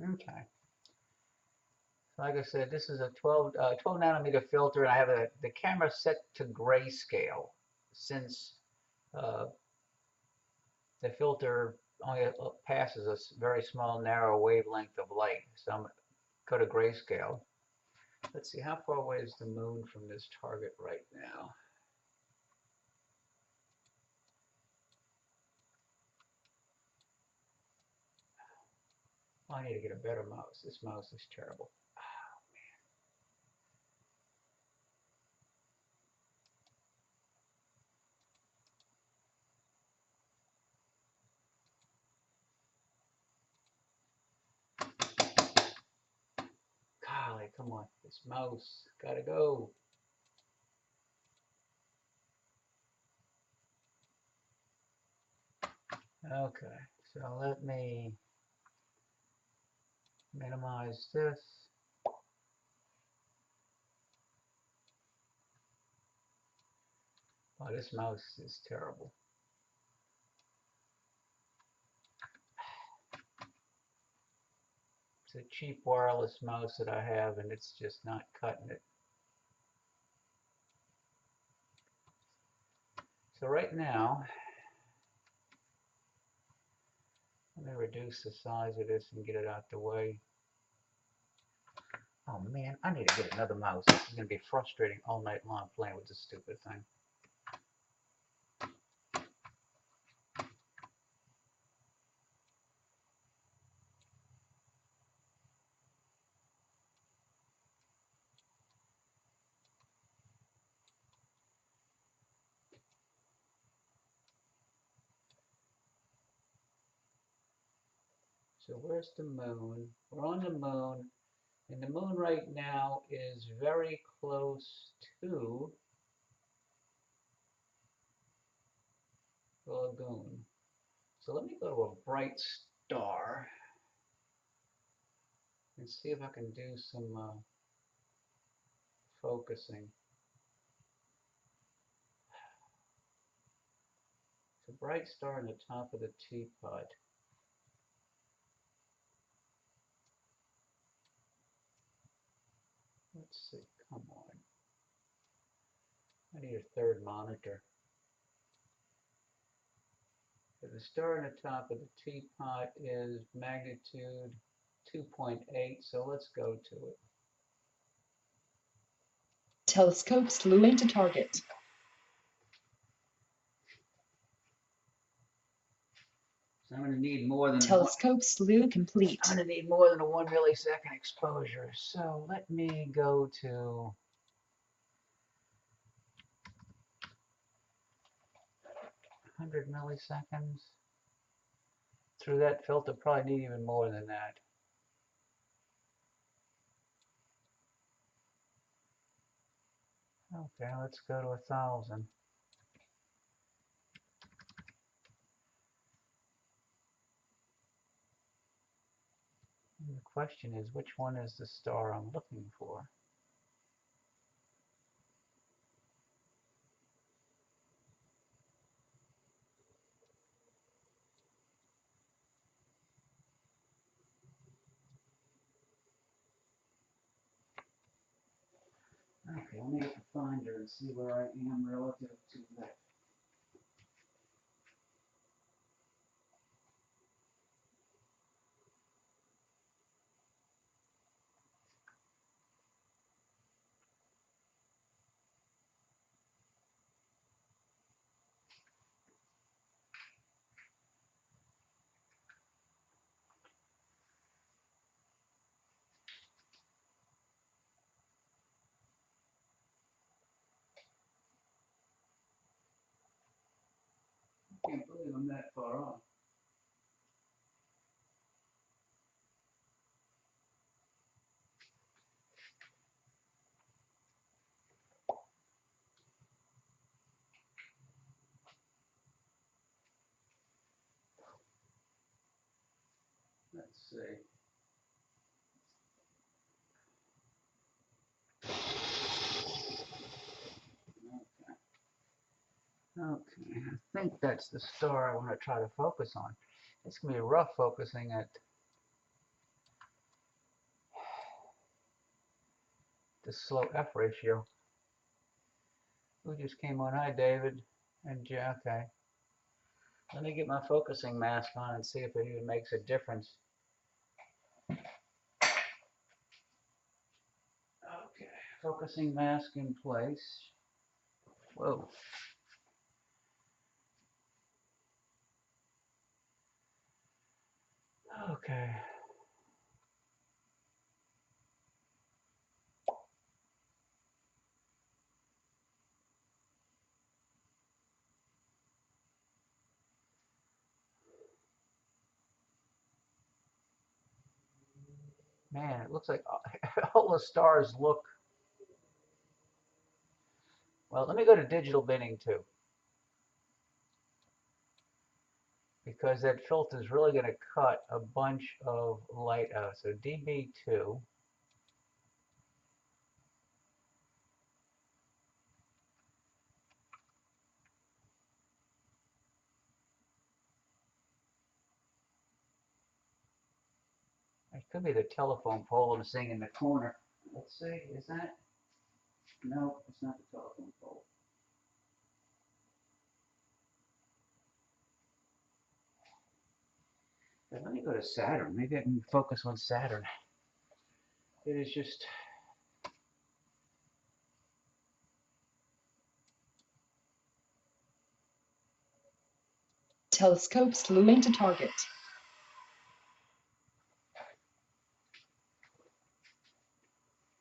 Okay. So like I said, this is a 12 nanometer filter, and I have the camera set to grayscale since uh, the filter only passes a very small, narrow wavelength of light. So I'm go to grayscale. Let's see, how far away is the moon from this target right now? Oh, I need to get a better mouse. This mouse is terrible. Golly, come on. This mouse. Gotta go. Okay, so let me minimize this. Oh, this mouse is terrible. It's a cheap wireless mouse that I have, and it's just not cutting it. So right now, let me reduce the size of this and get it out the way. Oh man, I need to get another mouse. This is going to be frustrating all night long playing with this stupid thing. So where's the moon? We're on the moon, and the moon right now is very close to the lagoon. So let me go to a bright star and see if I can do some focusing. It's a bright star on the top of the teapot. Let's see, come on. I need a third monitor. So the star on the top of the teapot is magnitude 2.8, so let's go to it. Telescope slew into target. So I'm going to need more than Telescope slew complete. I'm going to need more than a 1 millisecond exposure. So let me go to 100 milliseconds. Through that filter, probably need even more than that. Okay, let's go to 1,000. And the question is, which one is the star I'm looking for? Okay, let me get the finder and see where I am relative to that. I can't believe I'm that far off. Let's see. Okay, I think that's the star I want to try to focus on. It's going to be rough focusing at the slow F ratio. Who just came on? Hi, David. And yeah, okay. Let me get my focusing mask on and see if it even makes a difference. Okay, focusing mask in place. Whoa. Okay. Man, it looks like all the stars look. Well, let me go to digital binning too, because that filter is really going to cut a bunch of light out. So DB2. It could be the telephone pole I'm seeing in the corner. Let's see, is that? No, it's not the telephone pole. But let me go to Saturn. Maybe I can focus on Saturn. It is just. Telescope slewing to target.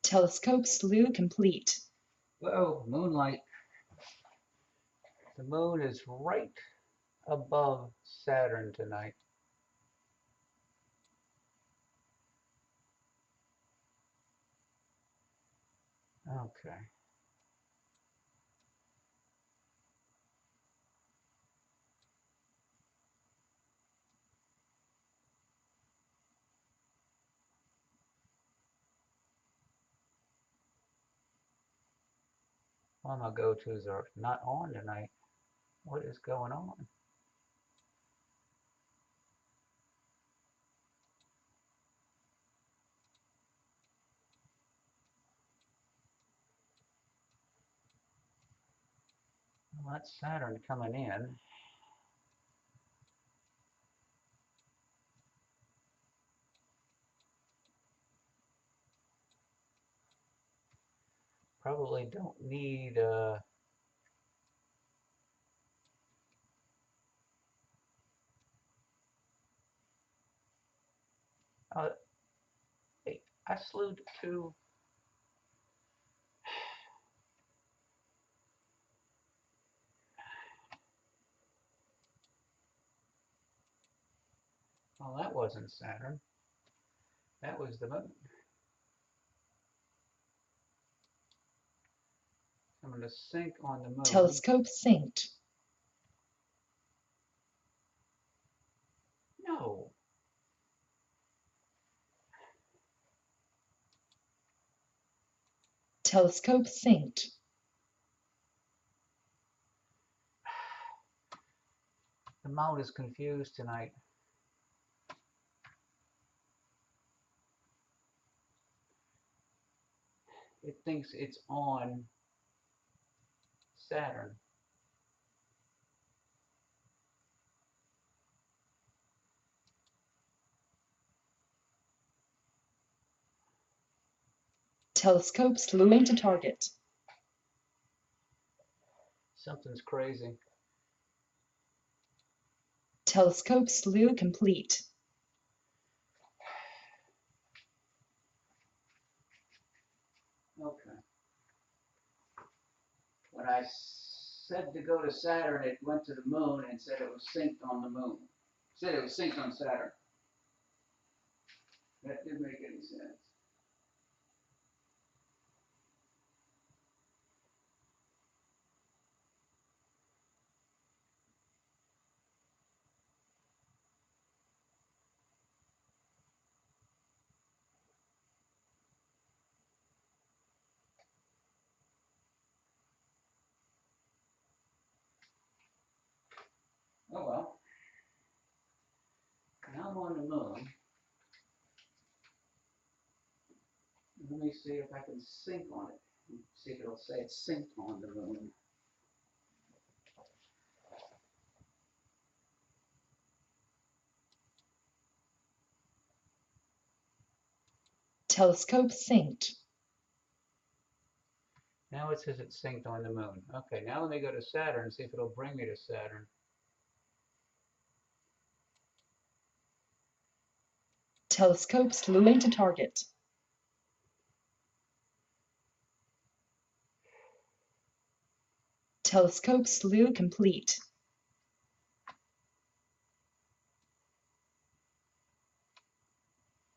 Telescope slew complete. Whoa, moonlight. The moon is right above Saturn tonight. Okay. All my go-tos are not on tonight. What is going on? Well, that's Saturn coming in. Probably don't need hey, I slewed to. Well, that wasn't Saturn. That was the moon. I'm going to sync on the moon. Telescope synced. No. Telescope synced. The mount is confused tonight. It thinks it's on Saturn. Telescope slewing to target. Something's crazy. Telescope slew complete. Okay. When I said to go to Saturn, it went to the moon and said it was synced on the moon. Said it was synced on Saturn. That didn't make any sense. Oh well. Now I'm on the moon. Let me see if I can sync on it. See if it'll say it's synced on the moon. Telescope synced. Now it says it's synced on the moon. Okay, now let me go to Saturn and see if it'll bring me to Saturn. Telescope slewing to target. Telescope slew complete.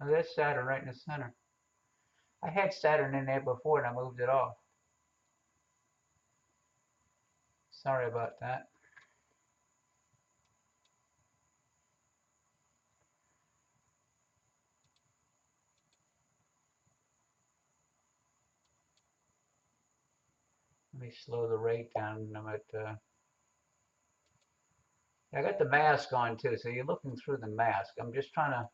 Oh, there's Saturn right in the center. I had Saturn in there before and I moved it off. Sorry about that. Let me slow the rate down. I'm at, I got the mask on too, so you're looking through the mask. I'm just trying to.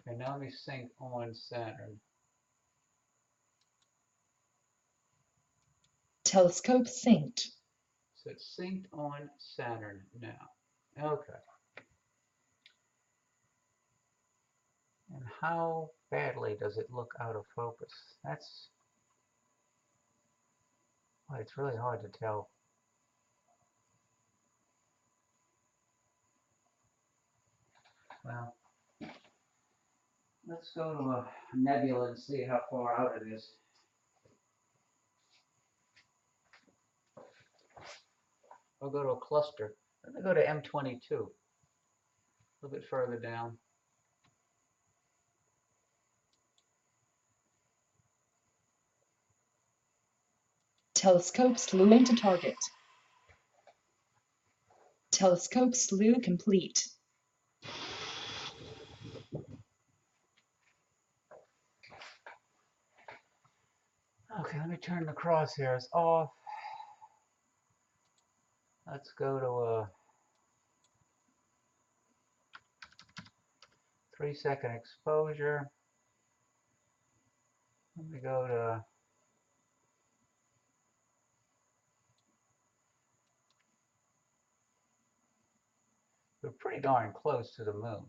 Okay, now let me sync on Saturn. Telescope synced. So it's synced on Saturn now. Okay. And how badly does it look out of focus? That's, well, it's really hard to tell. Well, let's go to a nebula and see how far out it is. I'll go to a cluster. Let me go to M22, a little bit further down. Telescope slewing to target. Telescope slew complete. Okay, let me turn the crosshairs off. Let's go to a 3-second exposure. Let me go to we're pretty darn close to the moon.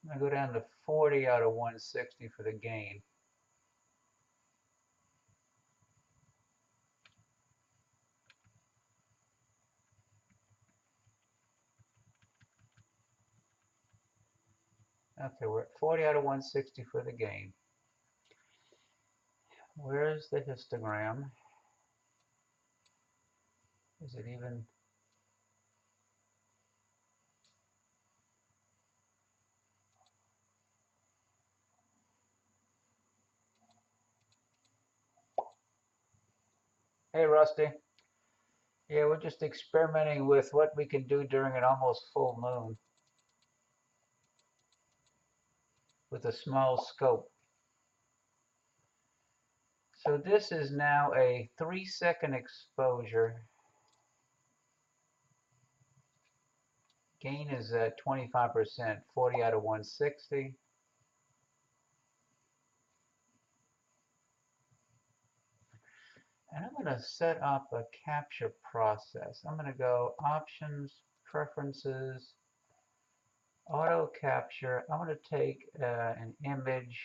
I'm going to go down to 40 out of 160 for the gain. Okay, we're at 40 out of 160 for the gain. Where's the histogram? Is it even? Hey, Rusty. Yeah, we're just experimenting with what we can do during an almost full moon with a small scope. So this is now a 3-second exposure. Gain is at 25%, 40 out of 160. And I'm going to set up a capture process. I'm going to go Options, Preferences, Auto Capture. I'm going to take an image.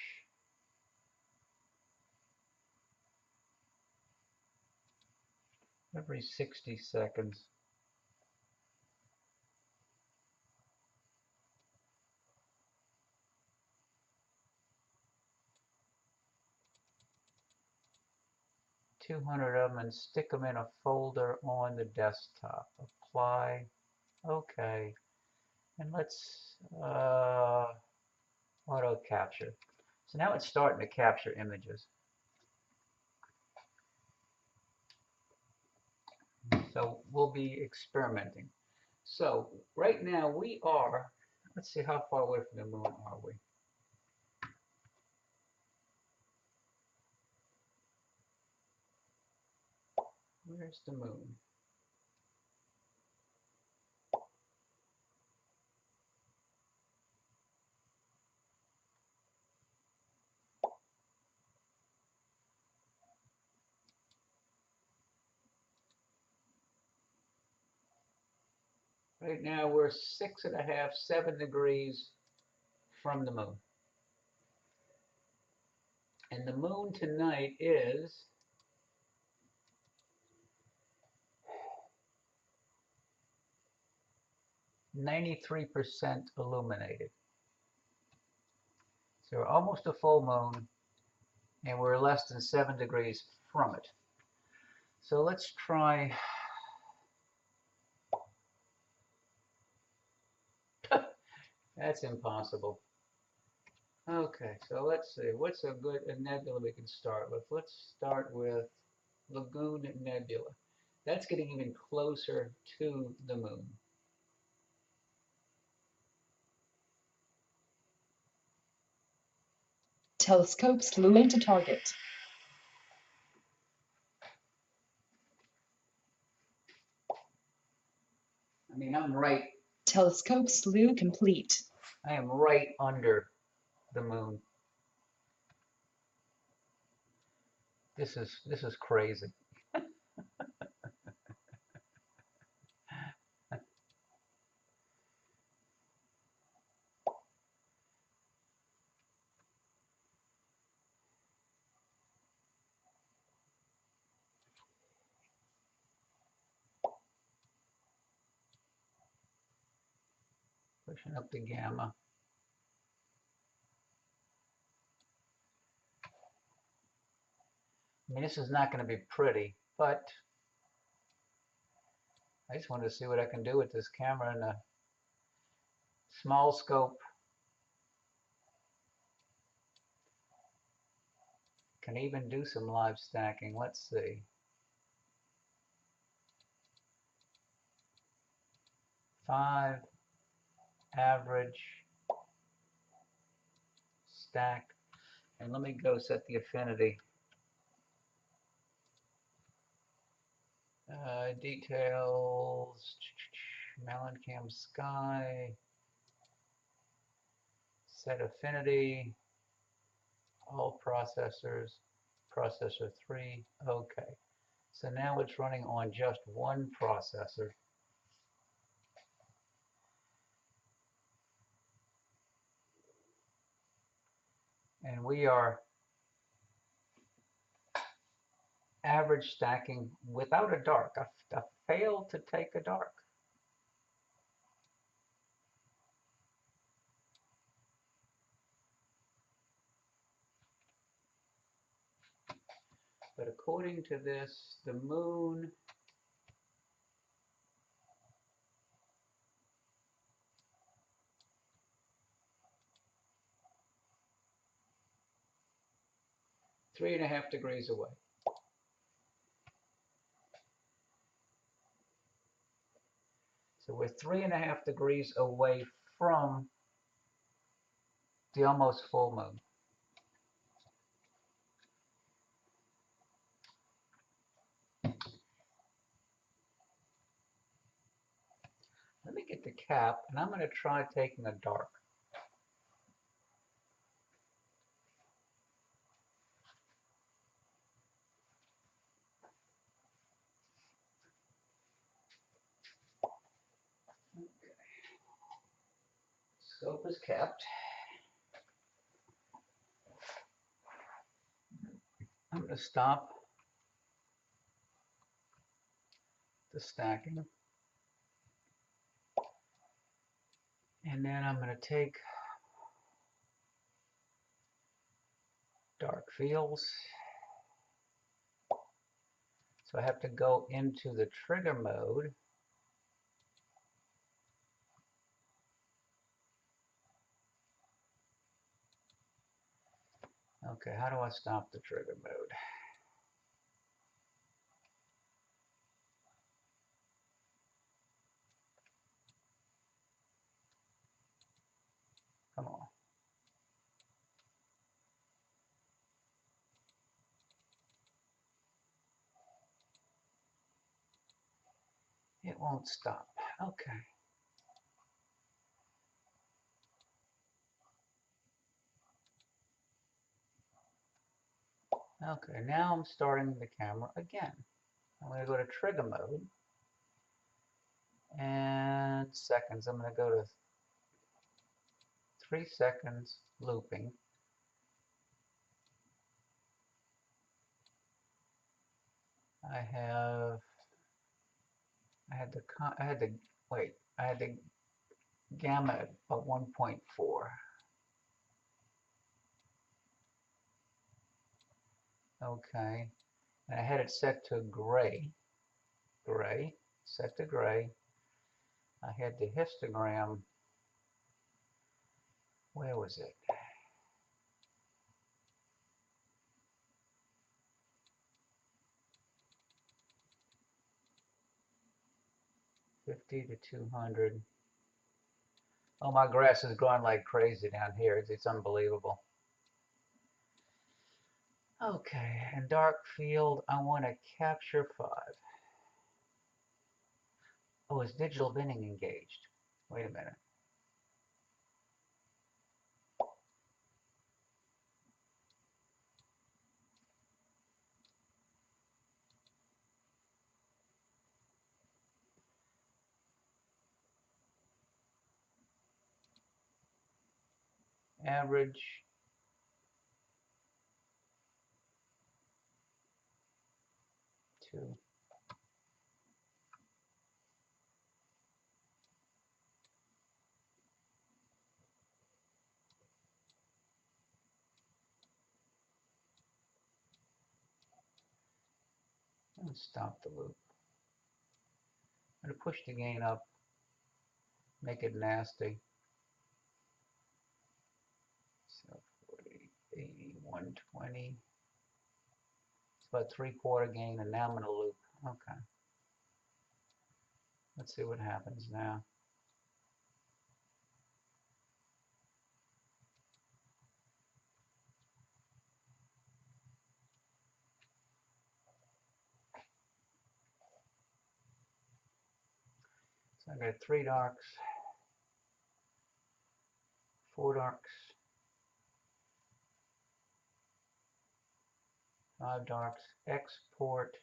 Every 60 seconds. $200 of them and stick them in a folder on the desktop. Apply. Okay. And let's auto capture. So now it's starting to capture images. So we'll be experimenting. So right now we are, let's see how far away from the moon are we. Where's the moon? Right now we're 6.5, 7 degrees from the moon. And the moon tonight is 93% illuminated. So we're almost a full moon, and we're less than 7 degrees from it. So let's try. That's impossible. Okay, so let's see. What's a good nebula we can start with? Let's start with Lagoon Nebula. That's getting even closer to the moon. Telescope slew into target. I mean, I'm right. Telescope slew complete. I am right under the moon. This is crazy. Pushing up the gamma. I mean, this is not going to be pretty, but I just wanted to see what I can do with this camera in a small scope. Can even do some live stacking. Let's see. 5, average, stack, and let me go set the affinity. Details, Mellencamp sky, set affinity, all processors, processor 3, okay. So now it's running on just one processor. And we are average stacking without a dark. I failed to take a dark. But according to this, the moon is 3.5 degrees away. So we're 3.5 degrees away from the almost full moon. Let me get the cap, and I'm going to try taking a dark. Scope is capped. I'm going to stop the stacking. And then I'm going to take dark fields. So I have to go into the trigger mode. Okay, how do I stop the trigger mode? Come on. It won't stop. Okay. Okay, now I'm starting the camera again. I'm going to go to trigger mode. And seconds, I'm going to go to 3 seconds looping. I had the gamma at 1.4. Okay, and I had it set to gray, set to gray. I had the histogram, where was it? $50 to 200. Oh, my grass is growing like crazy down here. It's unbelievable. Okay, and dark field, I want to capture 5. Oh, is digital binning engaged? Wait a minute. Average. Two. And stop the loop. I'm going to push the gain up, make it nasty. So 40, 80, 120. It's about 3/4 gain, and now I'm going to loop. Okay. Let's see what happens now. So I got 3 darks, 4 darks, 5 darks. Export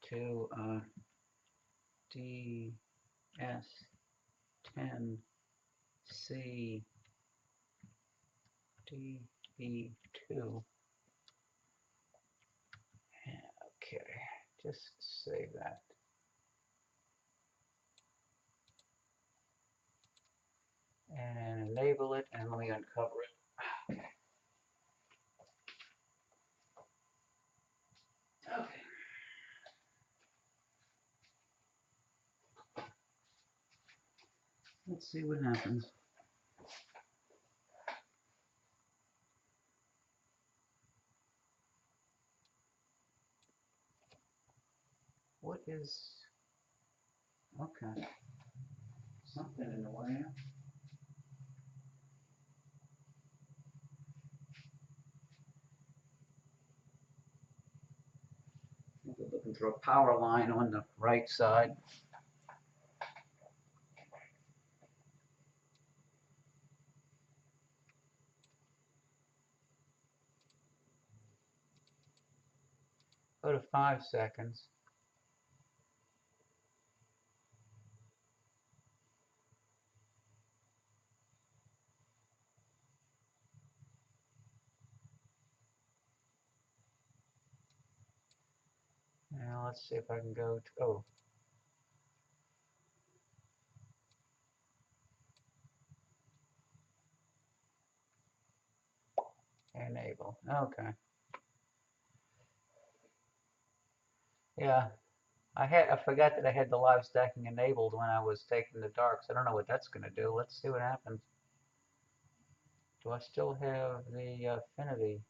to DS10c DE2. Okay, just save that. And enable it, and let me uncover it. Okay. Okay. Let's see what happens. What is... Okay. Something in the way. We're looking through a power line on the right side. Go to 5 seconds. Now let's see if I can go to... Oh. Enable. Okay. Yeah. I forgot that I had the live stacking enabled when I was taking the darks. I don't know what that's going to do. Let's see what happens. Do I still have the affinity?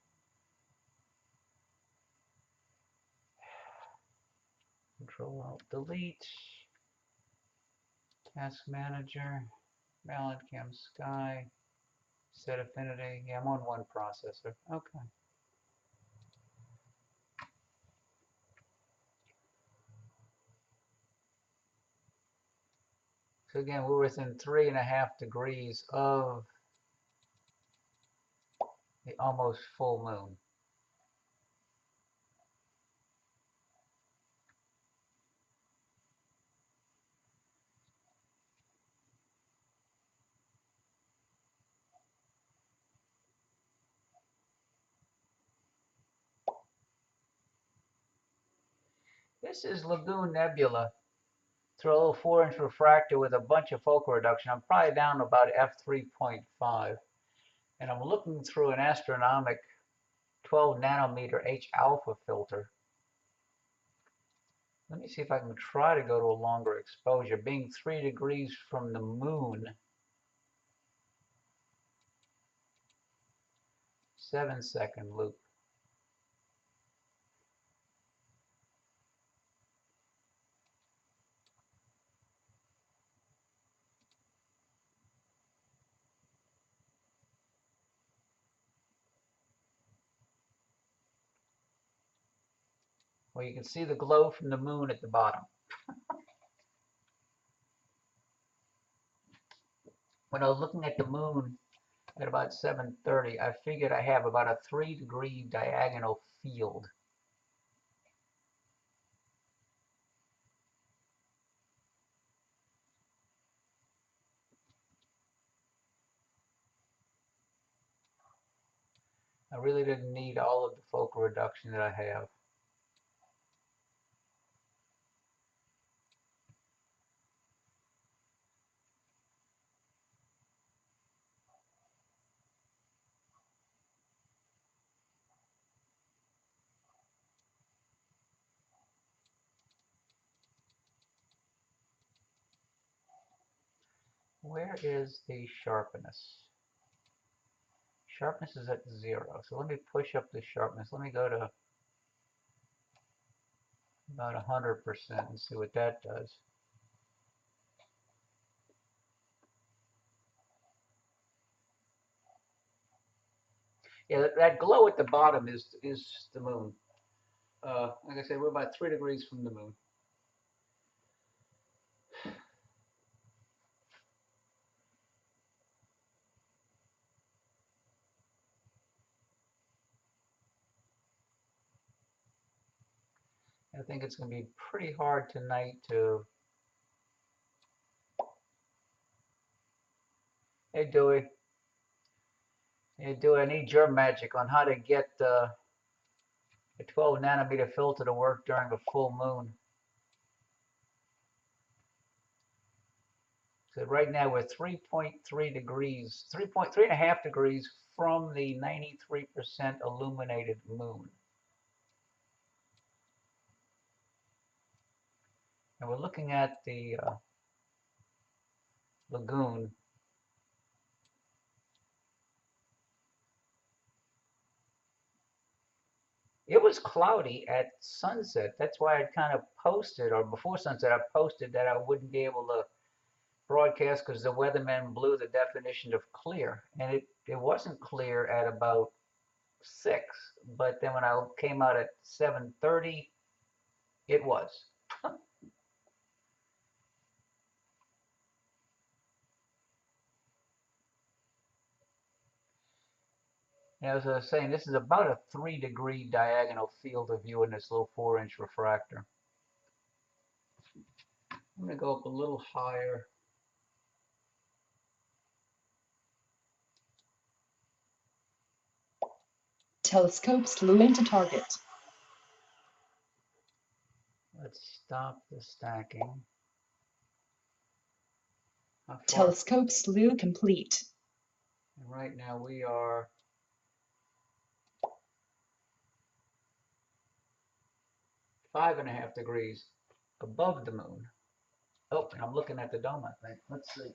Control Alt Delete. Task Manager. Valid Cam Sky. Set affinity. Yeah, I'm on one processor. Okay. So again, we're within 3.5 degrees of the almost full moon. This is Lagoon Nebula through a little 4-inch refractor with a bunch of focal reduction. I'm probably down to about f3.5. And I'm looking through an Astronomik 12 nanometer H-Alpha filter. Let me see if I can try to go to a longer exposure. Being 3 degrees from the moon, 7-second loop. Well, you can see the glow from the moon at the bottom. When I was looking at the moon at about 7:30, I figured I have about a 3-degree diagonal field. I really didn't need all of the focal reduction that I have. Where is the sharpness? Sharpness is at 0. So let me push up the sharpness. Let me go to about 100% and see what that does. Yeah, that glow at the bottom is the moon. Like I said, we're about 3 degrees from the moon. I think it's going to be pretty hard tonight to... Hey, Dewey. Hey, Dewey, I need your magic on how to get a 12 nanometer filter to work during a full moon. So right now we're 3.3 degrees, 3.5 degrees from the 93% illuminated moon. And we're looking at the lagoon. It was cloudy at sunset. That's why I kind of posted, or before sunset, I posted that I wouldn't be able to broadcast because the weatherman blew the definition of clear. And it wasn't clear at about 6, but then when I came out at 7:30, it was. And as I was saying, this is about a 3-degree diagonal field of view in this little 4-inch refractor. I'm going to go up a little higher. Telescope slew into target. Let's stop the stacking. How far? Telescope slew complete. And right now we are 5.5 degrees above the moon. Oh, and I'm looking at the dome, I think. Let's see.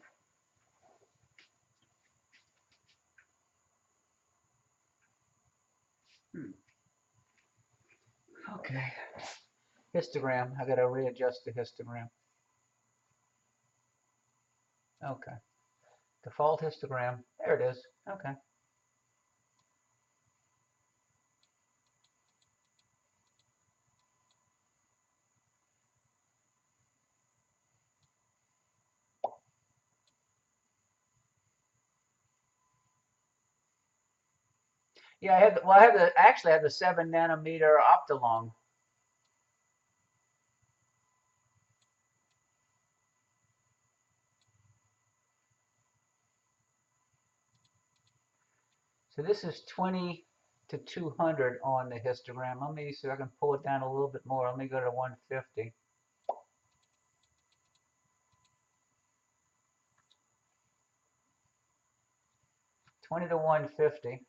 Okay. Histogram. I got to readjust the histogram. Okay. Default histogram. There it is. Okay. Yeah, I have the 7 nanometer Optilong. So this is 20 to 200 on the histogram. Let me see if I can pull it down a little bit more. Let me go to 150. $20 to 150.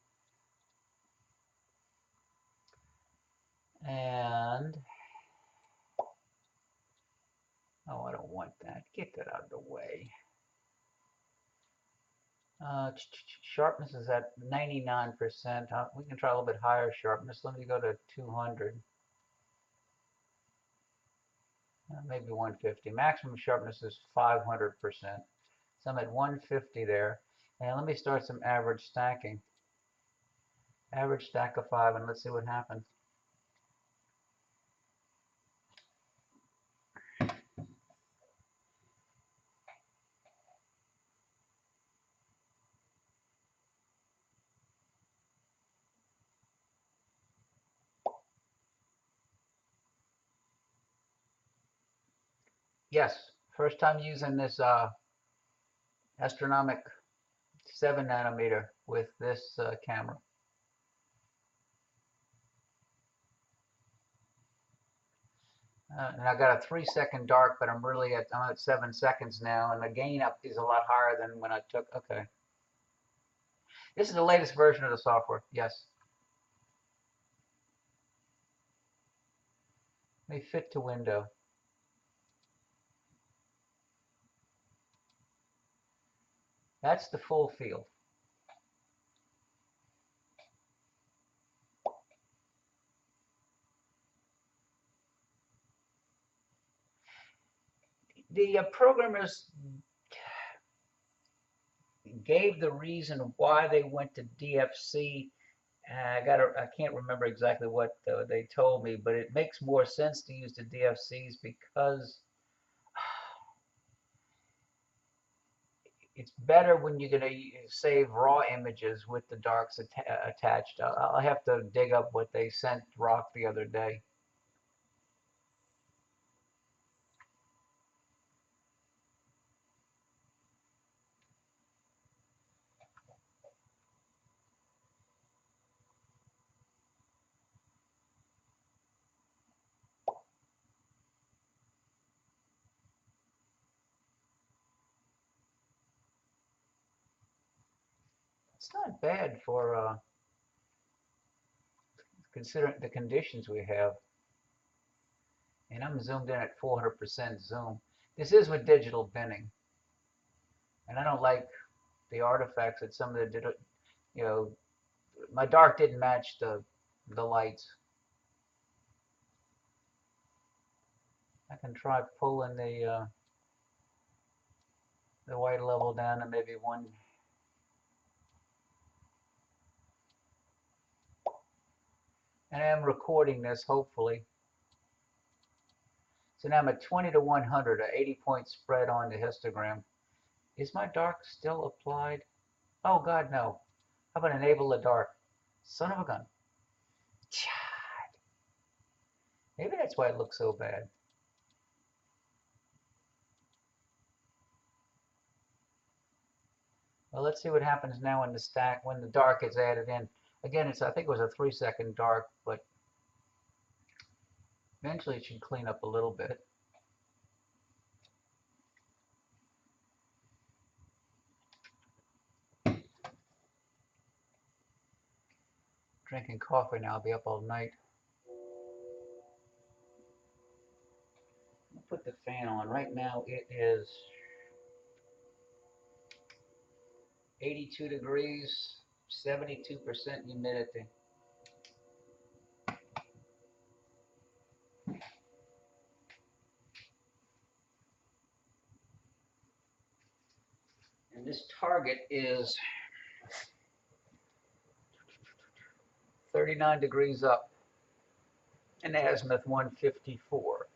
And, oh, I don't want that. Get that out of the way. Sharpness is at 99%. We can try a little bit higher sharpness. Let me go to 200. Maybe 150. Maximum sharpness is 500%. So I'm at 150 there. And let me start some average stacking. Average stack of 5, and let's see what happens. Yes, first time using this Astronomik 7 nanometer with this camera. And I got a 3-second dark, but I'm at 7 seconds now, and the gain up is a lot higher than when I took. Okay, this is the latest version of the software. Yes, may fit to window. That's the full field. The programmers gave the reason why they went to DFC. I can't remember exactly what they told me, but it makes more sense to use the DFCs because it's better when you're going to save raw images with the darks attached. I'll have to dig up what they sent Rock the other day. It's not bad for considering the conditions we have. And I'm zoomed in at 400% zoom. This is with digital binning. And I don't like the artifacts that some of the, you know, my dark didn't match the lights. I can try pulling the white level down to maybe 1. And I'm recording this, hopefully. So now I'm at 20 to 100, an 80-point spread on the histogram. Is my dark still applied? Oh, God, no. How about enable the dark? Son of a gun. Maybe that's why it looks so bad. Well, let's see what happens now in the stack when the dark is added in. Again, I think it was a 3-second dark, but eventually it should clean up a little bit. Drinking coffee now. I'll be up all night. I'll put the fan on. Right now it is 82 degrees, 72% humidity. And this target is 39 degrees up and azimuth 154.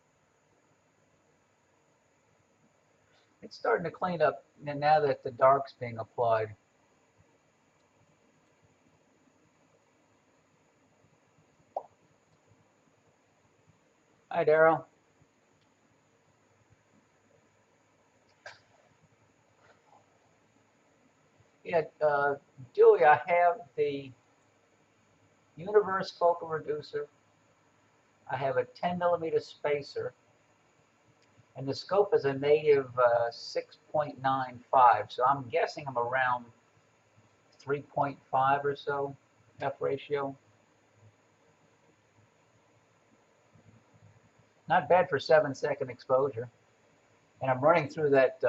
It's starting to clean up now that the dark's being applied. Hi, Daryl. Yeah, Dewey, I have the universe focal reducer. I have a 10 millimeter spacer, and the scope is a native 6.95. So I'm guessing I'm around 3.5 or so F ratio. Not bad for 7-second exposure. And I'm running through that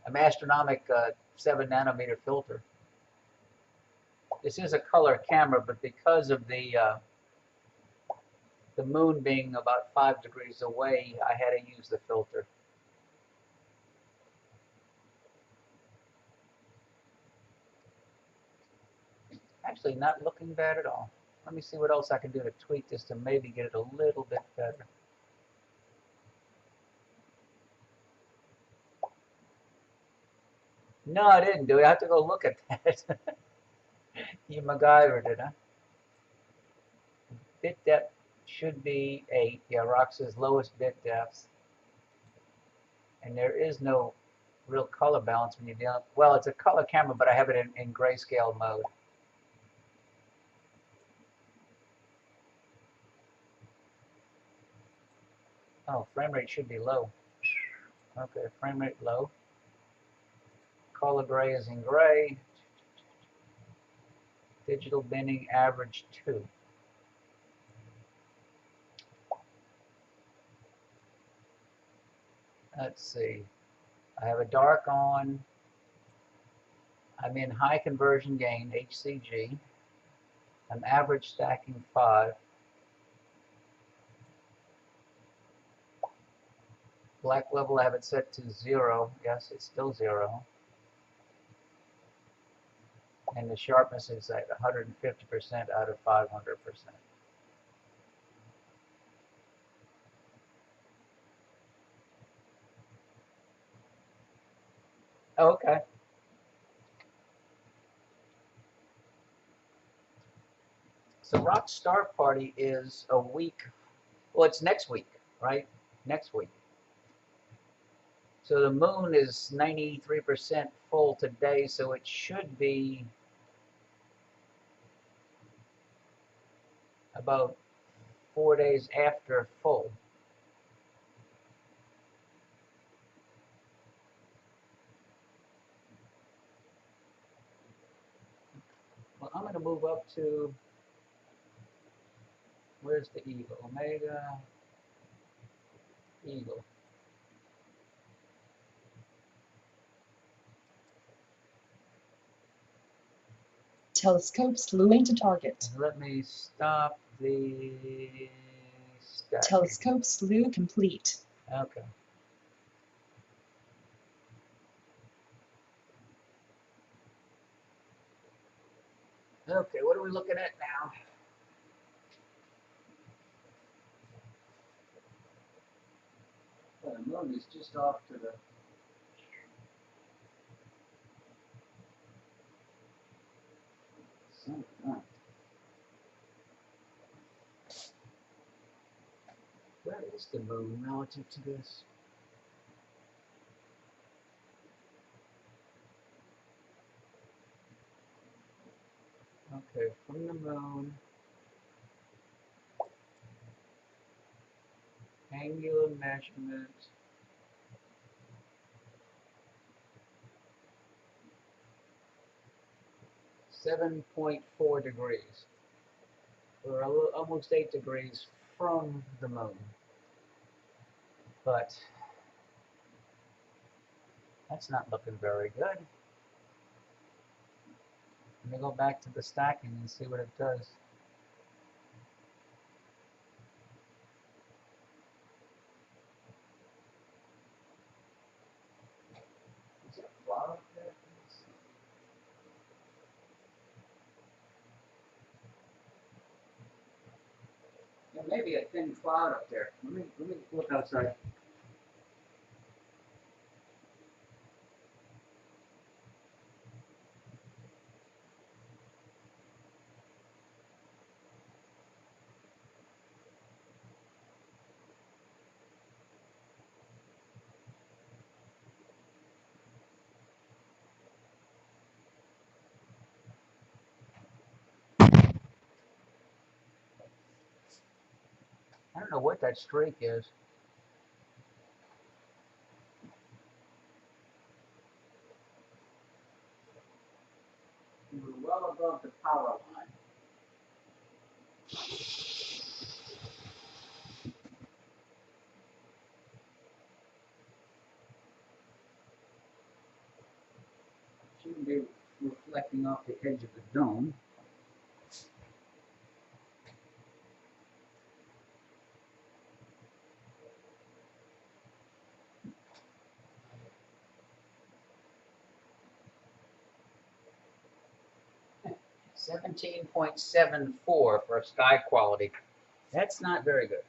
Astronomik 7 nanometer filter. This is a color camera, but because of the moon being about 5 degrees away, I had to use the filter. Actually, not looking bad at all. Let me see what else I can do to tweak this to maybe get it a little bit better. No, I didn't do it. I have to go look at that. You MacGyvered it, huh? Bit depth should be 8. Yeah, Rox's lowest bit depth. And there is no real color balance when you're dealing. Well, it's a color camera, but I have it in grayscale mode. Oh, frame rate should be low. Okay, frame rate low. Color gray is in gray. Digital binning average 2. Let's see. I have a dark on. I'm in high conversion gain, HCG. I'm average stacking 5. Black level, I have it set to 0. Yes, it's still 0. And the sharpness is at 150% out of 500%. Oh, okay. So Rock Star Party is a week. Well, it's next week, right? Next week. So the moon is 93% full today, so it should be about 4 days after full. Well, I'm going to move up to, where's the eagle? Omega, eagle. Telescope slewing to target. And let me stop the stack. Telescope slew complete. Okay. Okay, what are we looking at now? Well, the moon is just off to the sun. Where is the moon relative to this? Okay, from the moon, angular measurement, 7.4 degrees. We're almost 8 degrees from the moon. But that's not looking very good. Let me go back to the stacking and see what it does. Is there a cloud up there? There may be a thin cloud up there. Let me look outside. I don't know what that streak is. We were well above the power line. Shouldn't be reflecting off the edge of the dome. .74 for sky quality. That's not very good.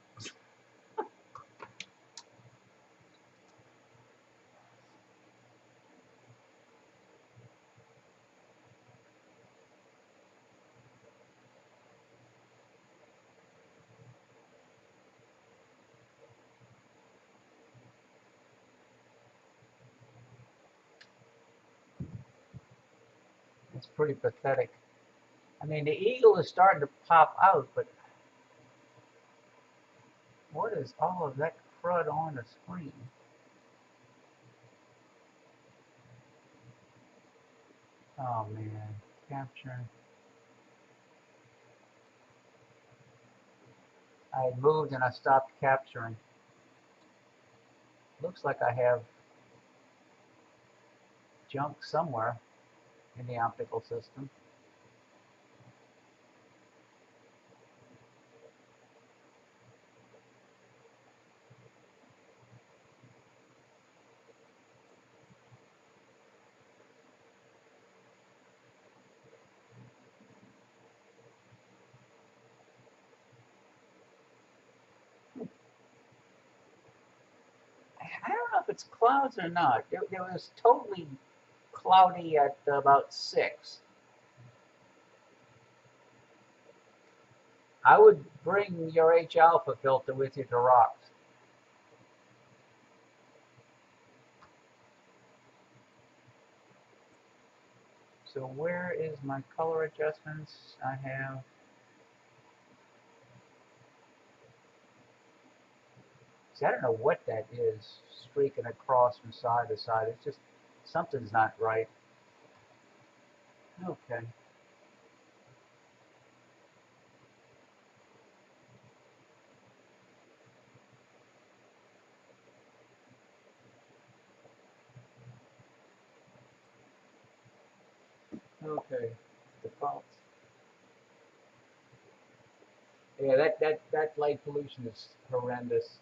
It's pretty pathetic. I mean, the eagle is starting to pop out, but what is all of that crud on the screen? Oh man, capturing. I moved and I stopped capturing. Looks like I have junk somewhere in the optical system. I don't know if it's clouds or not. It was totally cloudy at about 6. I would bring your H-Alpha filter with you to rocks. So where is my color adjustments? I have see, I don't know what that is streaking across from side to side. It's just something's not right. Okay. Okay. Default. Yeah, that light pollution is horrendous.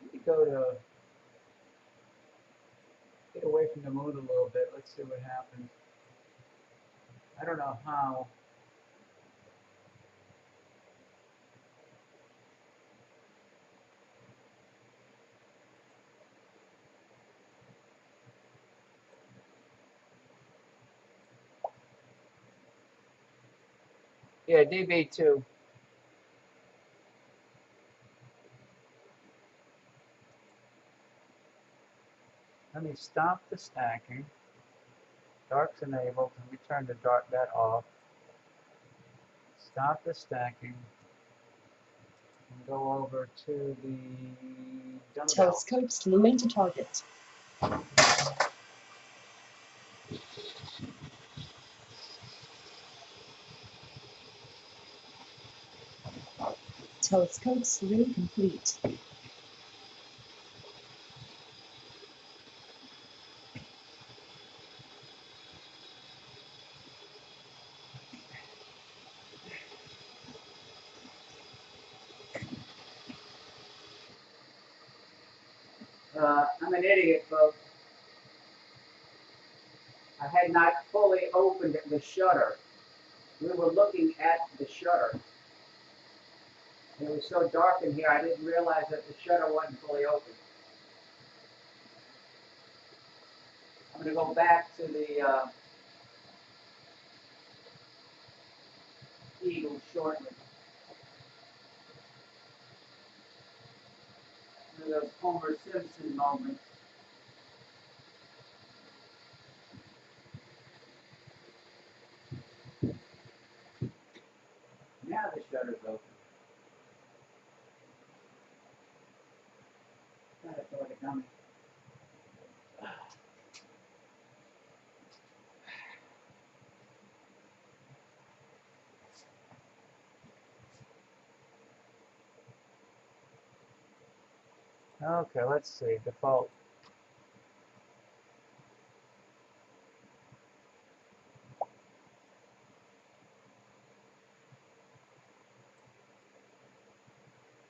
Let me go to get away from the moon a little bit. Let's see what happens. I don't know how. Yeah, DB2. Let me stop the stacking. Dark's enabled. Let me turn that off. Stop the stacking. And go over to the dumbbell. Telescope slewing to target. Telescope slew complete. I'm an idiot, folks. I had not fully opened the shutter. We were looking at the shutter. It was so dark in here, I didn't realize that the shutter wasn't fully open. I'm going to go back to the Eagle shortly. One of those Homer Simpson moments. Now the shutter's open. God, I feel like a dummy. Okay, let's see. Default.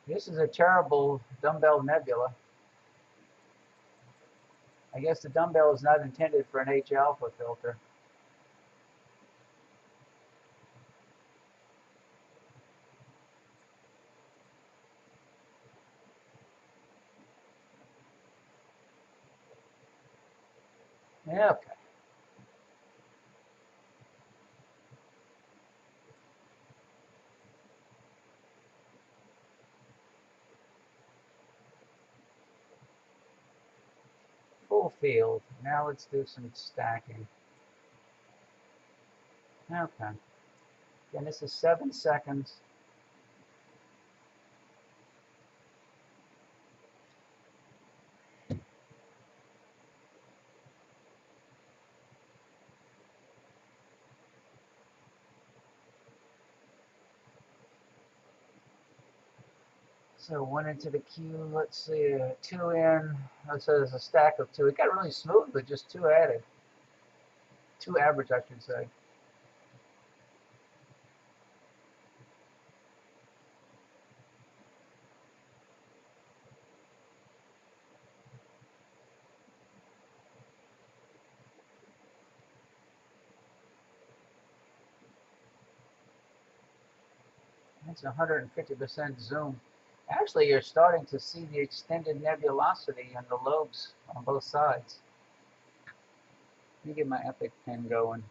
This is a terrible dumbbell nebula. I guess the dumbbell is not intended for an H-alpha filter. Yeah, okay. Full field. Now let's do some stacking. Okay. And this is 7 seconds. So 1 into the queue, let's see, 2 in. So there's a stack of 2. It got really smooth with just 2 added. 2 average, I should say. That's 150% zoom. Actually, you're starting to see the extended nebulosity in the lobes on both sides. Let me get my Epic pen going.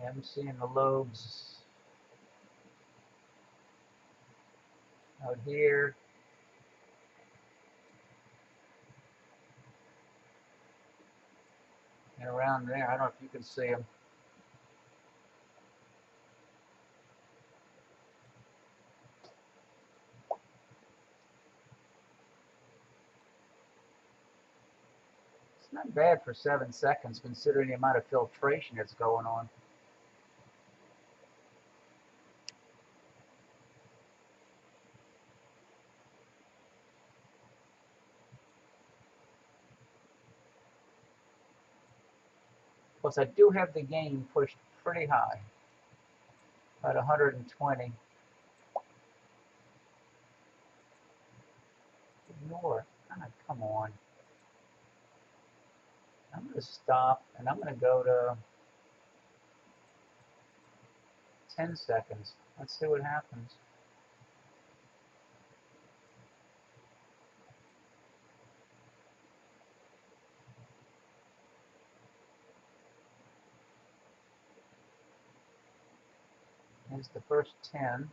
Yeah, I'm seeing the lobes out here. And around there. I don't know if you can see them. It's not bad for 7 seconds considering the amount of filtration that's going on. Plus, I do have the gain pushed pretty high, about 120. Ignore. God, come on. I'm going to stop, and I'm going to go to 10 seconds. Let's see what happens. Here's the first 10.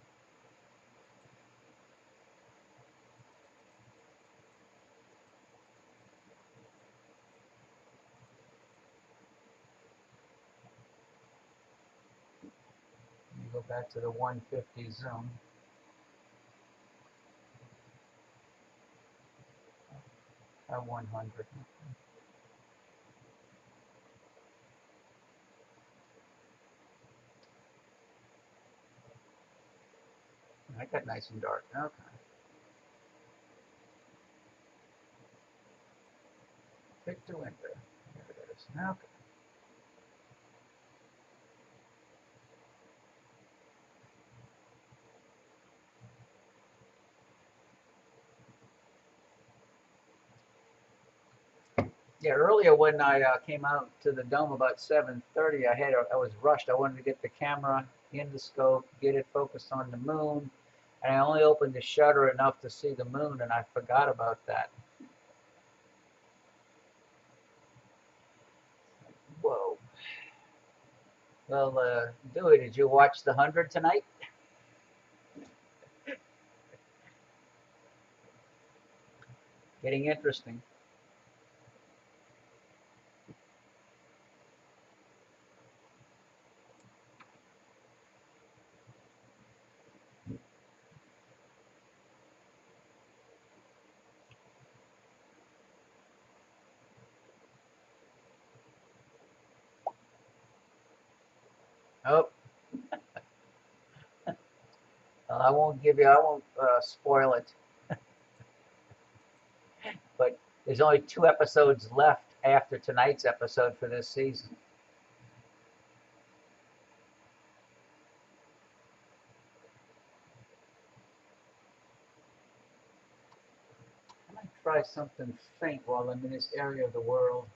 You go back to the 150 zoom. At 100. That got nice and dark. Okay. Pick the window. There it is. Okay. Yeah, earlier when I came out to the dome about 7:30, I was rushed. I wanted to get the camera in the scope, get it focused on the moon, and I only opened the shutter enough to see the moon, and I forgot about that. Whoa. Well, Dewey, did you watch the 100 tonight? Getting interesting. Oh, I won't spoil it, but there's only 2 episodes left after tonight's episode for this season. I might try something faint while I'm in this area of the world.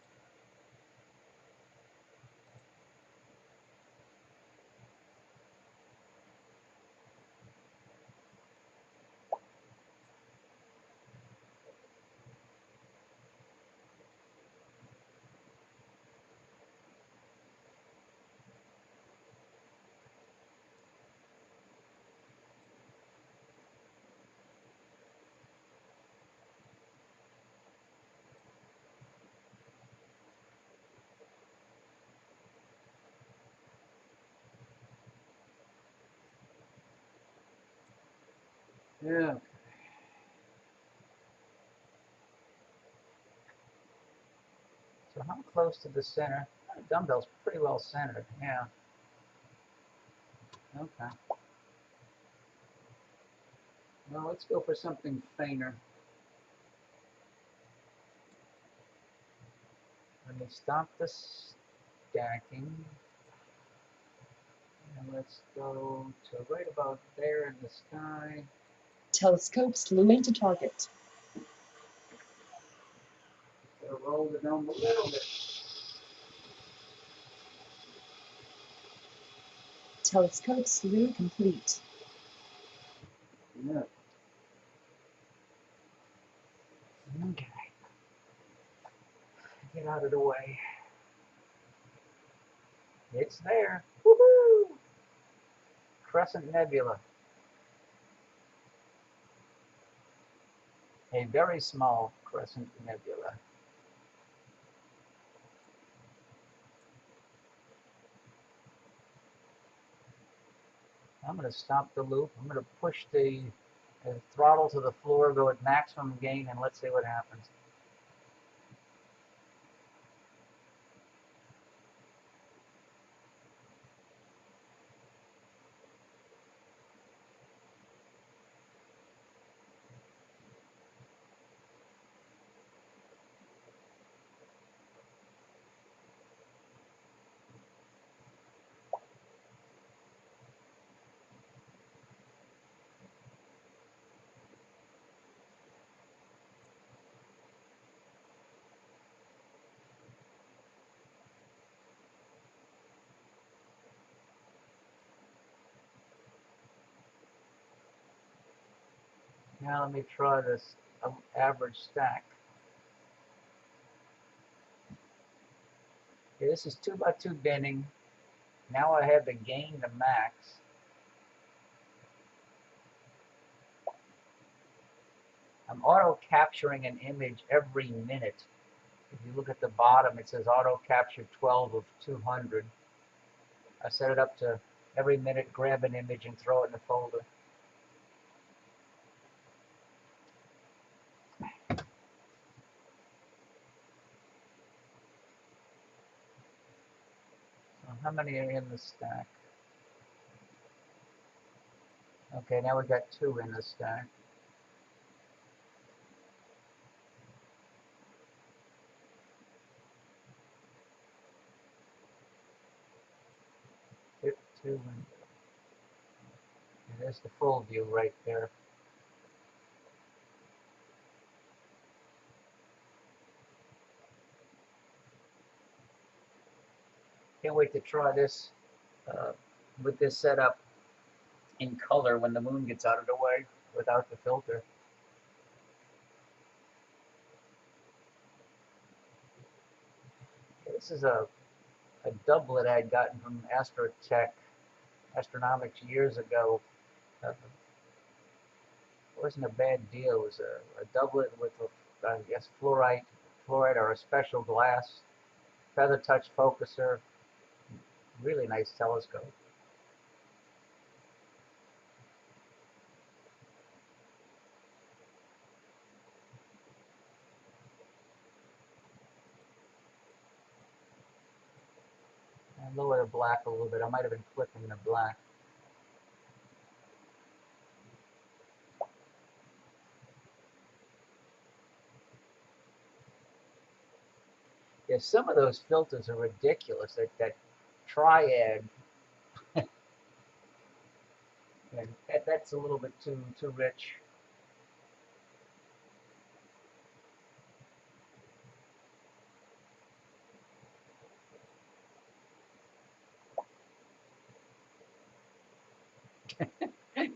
Yeah. So how close to the center? The dumbbell's pretty well centered. Yeah. Okay. Well, let's go for something fainter. Let me stop the stacking. And let's go to right about there in the sky. Telescopes illuminate a target. So roll the dome a little bit. Telescope slew complete. Yeah. Okay. Get out of the way. It's there. Woohoo! Crescent Nebula. A very small crescent nebula. I'm going to stop the loop. I'm going to push the throttle to the floor, go at maximum gain, and let's see what happens. Now let me try this average stack. Okay, this is 2x2 bending. Now I have the gain to max. I'm auto capturing an image every minute. If you look at the bottom, it says auto capture 12 of 200. I set it up to every minute grab an image and throw it in the folder. So how many are in the stack? Okay, now we've got 2 in the stack. Hit 2 and there's the full view right there. Can't wait to try this with this setup in color when the moon gets out of the way without the filter. This is a doublet I had gotten from Astronomik years ago. It wasn't a bad deal. It was a doublet with, I guess, fluorite or a special glass, feather touch focuser. Really nice telescope. And lower the black a little bit. I might have been flipping the black. Yeah, some of those filters are ridiculous. That triad, and that's a little bit too rich.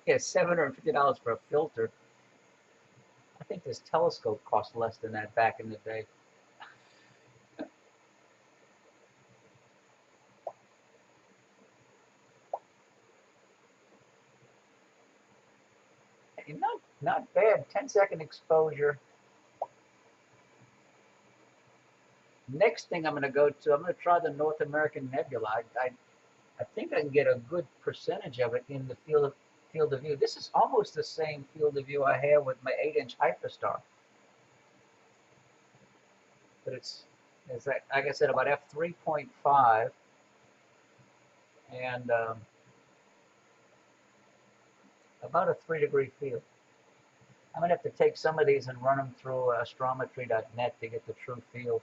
Yeah, $750 for a filter. I think this telescope cost less than that back in the day. And not bad. 10-second exposure. Next thing I'm going to go to, I'm going to try the North American Nebula. I think I can get a good percentage of it in the field of view. This is almost the same field of view I have with my 8-inch Hyperstar. But it's like I said, about f3.5, and about a 3-degree field. I'm going to have to take some of these and run them through astrometry.net to get the true field.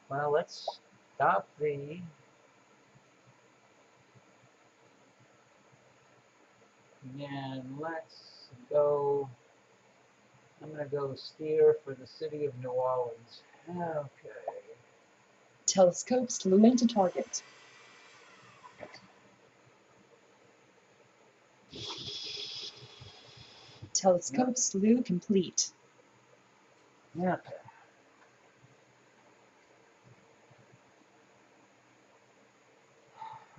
Well, let's stop and let's go. I'm going to go steer for the city of New Orleans. Okay. Telescopes looming to target. Telescope slew complete. Yeah.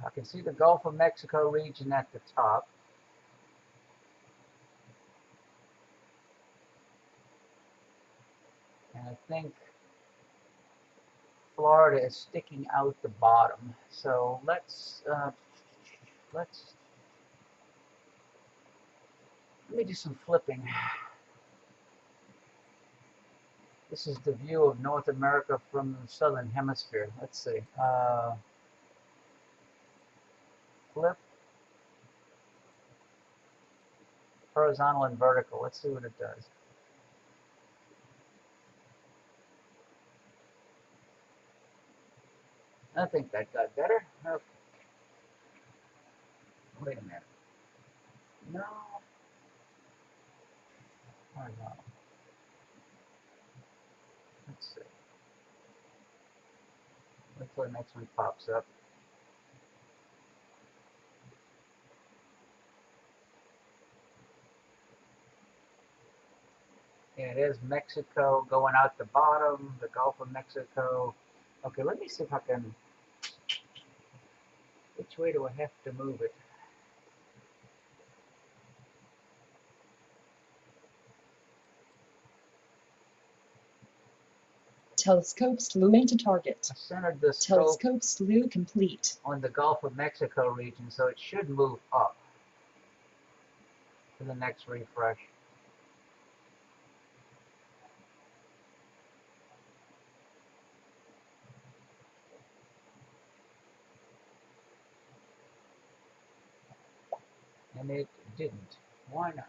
I can see the Gulf of Mexico region at the top. And I think Florida is sticking out the bottom. So let's let me do some flipping. This is the view of North America from the southern hemisphere. Let's see. Flip. Horizontal and vertical. Let's see what it does. I think that got better. Okay. Wait a minute. No. Horizontal. Let's see. Wait till the next one pops up. Yeah, it is Mexico going out the bottom, the Gulf of Mexico. Okay, let me see if I can. Which way do I have to move it? Telescope looming to target. I centered the scope Telescope slew complete. on the Gulf of Mexico region, so it should move up to the next refresh. And it didn't. Why not?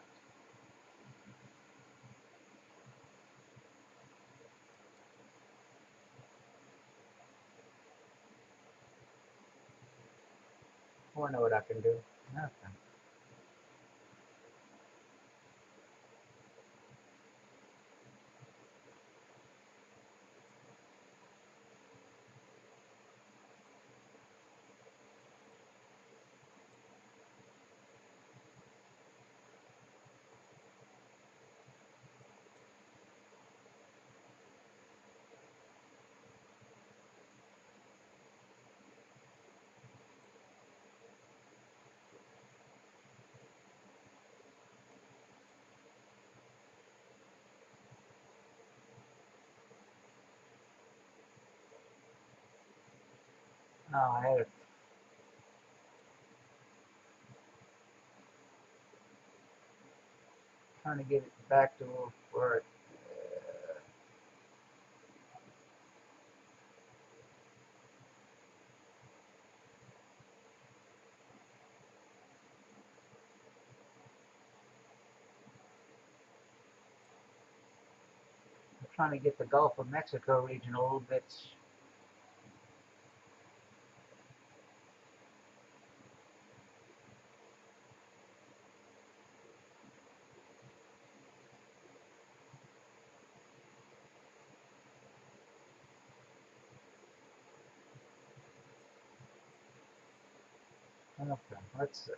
Oh, I know what I can do. Nothing. No, I had it. Trying to get it back to where it. I'm trying to get the Gulf of Mexico region a little bit. Okay, let's see.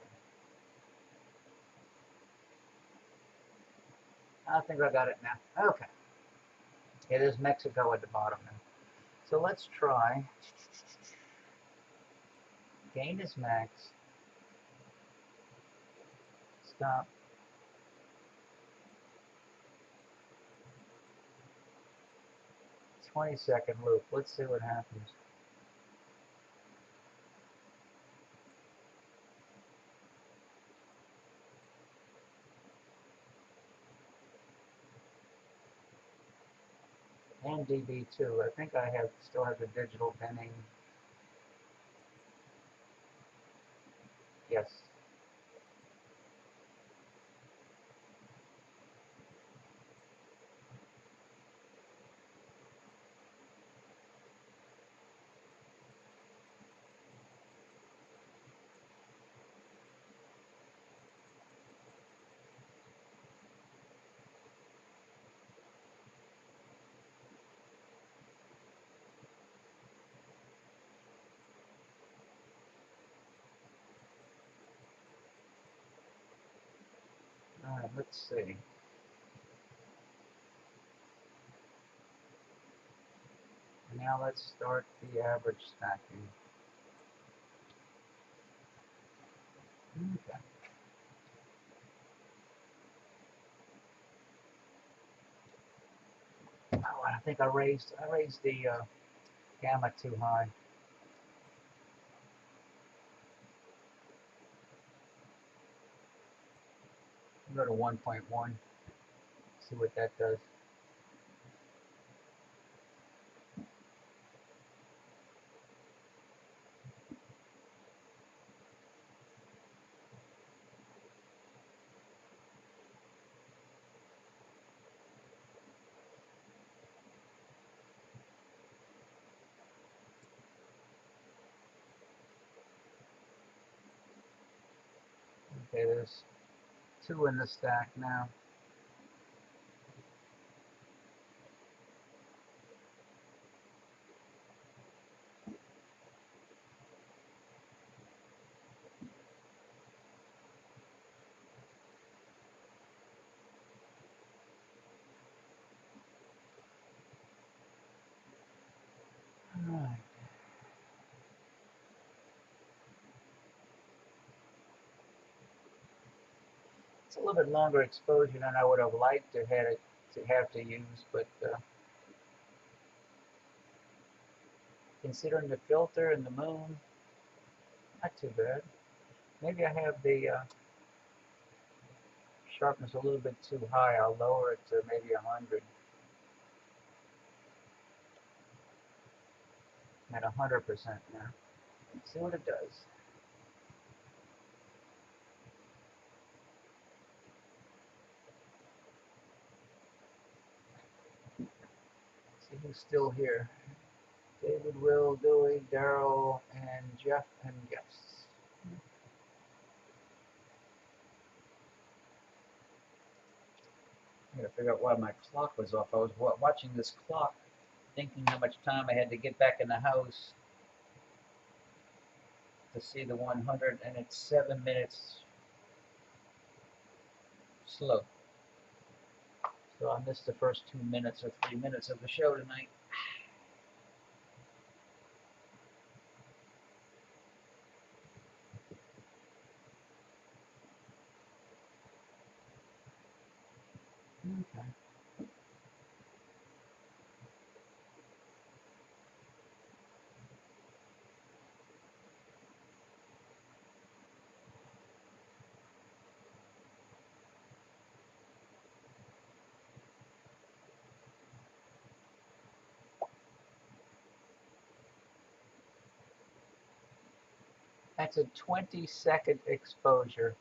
I think I got it now. Okay. It is Mexico at the bottom now. So let's try. Gain is max. Stop. 20-second loop. Let's see what happens. And DB2. I think I still have the digital pinning. Yes. Alright, let's see. Now let's start the average stacking. Okay. Oh, I think I raised the gamma too high. Go to 1.1. See what that does. Okay, there's 2 in the stack now. Alright. It's a little bit longer exposure than I would have liked to have to use, but considering the filter and the moon, not too bad. Maybe I have the sharpness a little bit too high. I'll lower it to maybe 100. At 100% now. See what it does. See who's still here. David, Will, Dewey, Daryl, and Jeff, and yes. I gotta figure out why my clock was off. I was watching this clock, thinking how much time I had to get back in the house to see the 100, and it's 7 minutes slow. So I missed the first 2 minutes or 3 minutes of the show tonight. Okay. That's a 20-second exposure.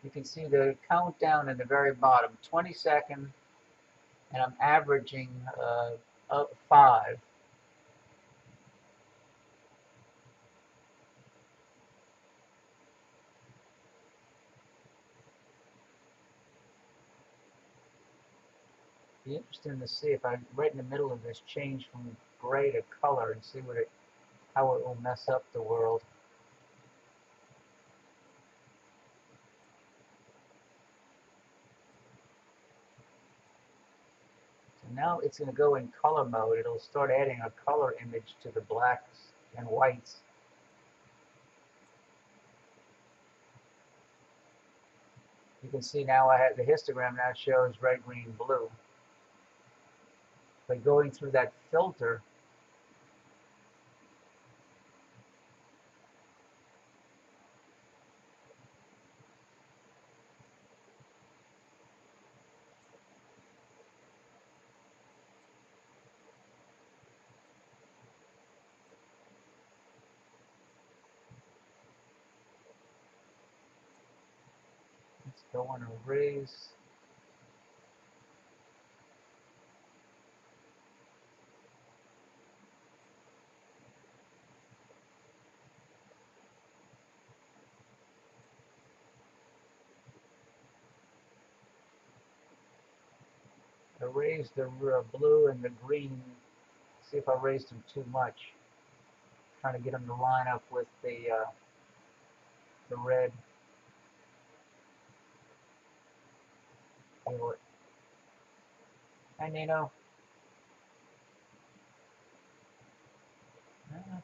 You can see the countdown in the very bottom, 20 seconds, and I'm averaging up 5. Be interesting to see if I right in the middle of this change from gray to color and see how it will mess up the world. So now it's going to go in color mode. It'll start adding a color image to the blacks and whites. You can see now I have the histogram now shows red, green, blue. But going through that filter, let's go on erase. Erase the blue and the green. See if I raised them too much. Trying to get them to line up with the red. Hi, Nino.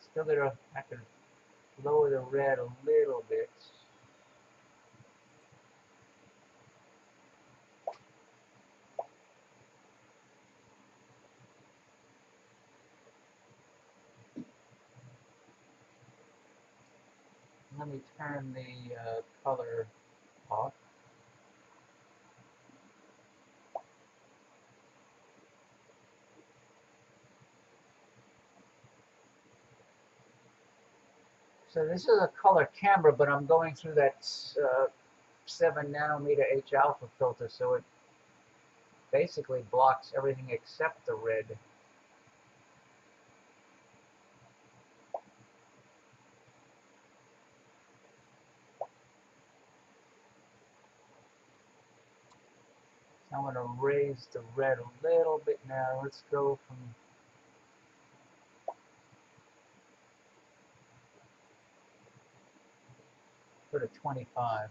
Still gonna have to lower the red a little bit. Let me turn the color off. So this is a color camera, but I'm going through that 7 nanometer H-Alpha filter, so it basically blocks everything except the red. So I'm going to raise the red a little bit now. Let's go from go to 25,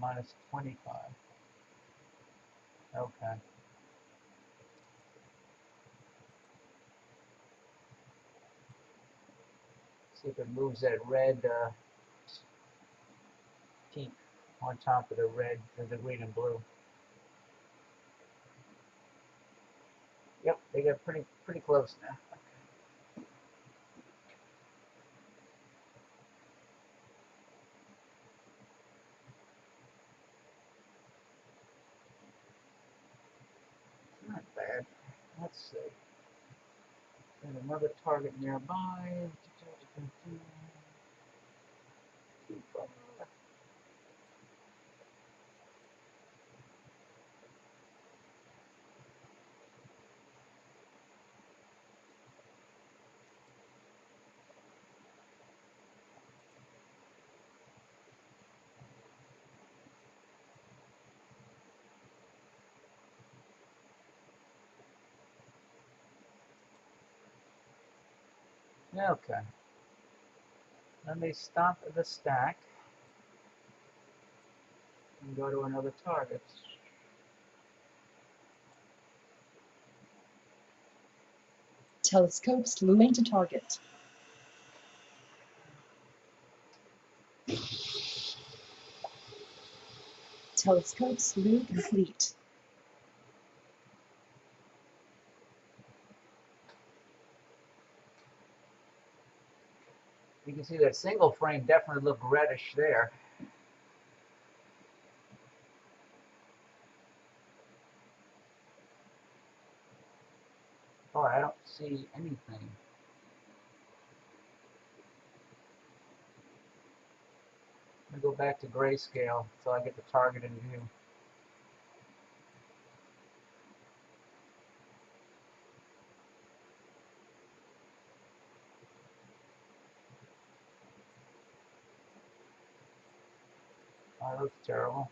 minus 25. Okay. See if it moves that red peak on top of the red, the green and blue. Yep, they get pretty close now. Not bad. Let's see. There's another target nearby. Okay. Let me stop the stack and go to another target. Telescope slewing to target. Telescope slew complete. You can see that single frame definitely looked reddish there. Oh, I don't see anything. I'm going to go back to grayscale so I get the target in view. Oh, that looks terrible.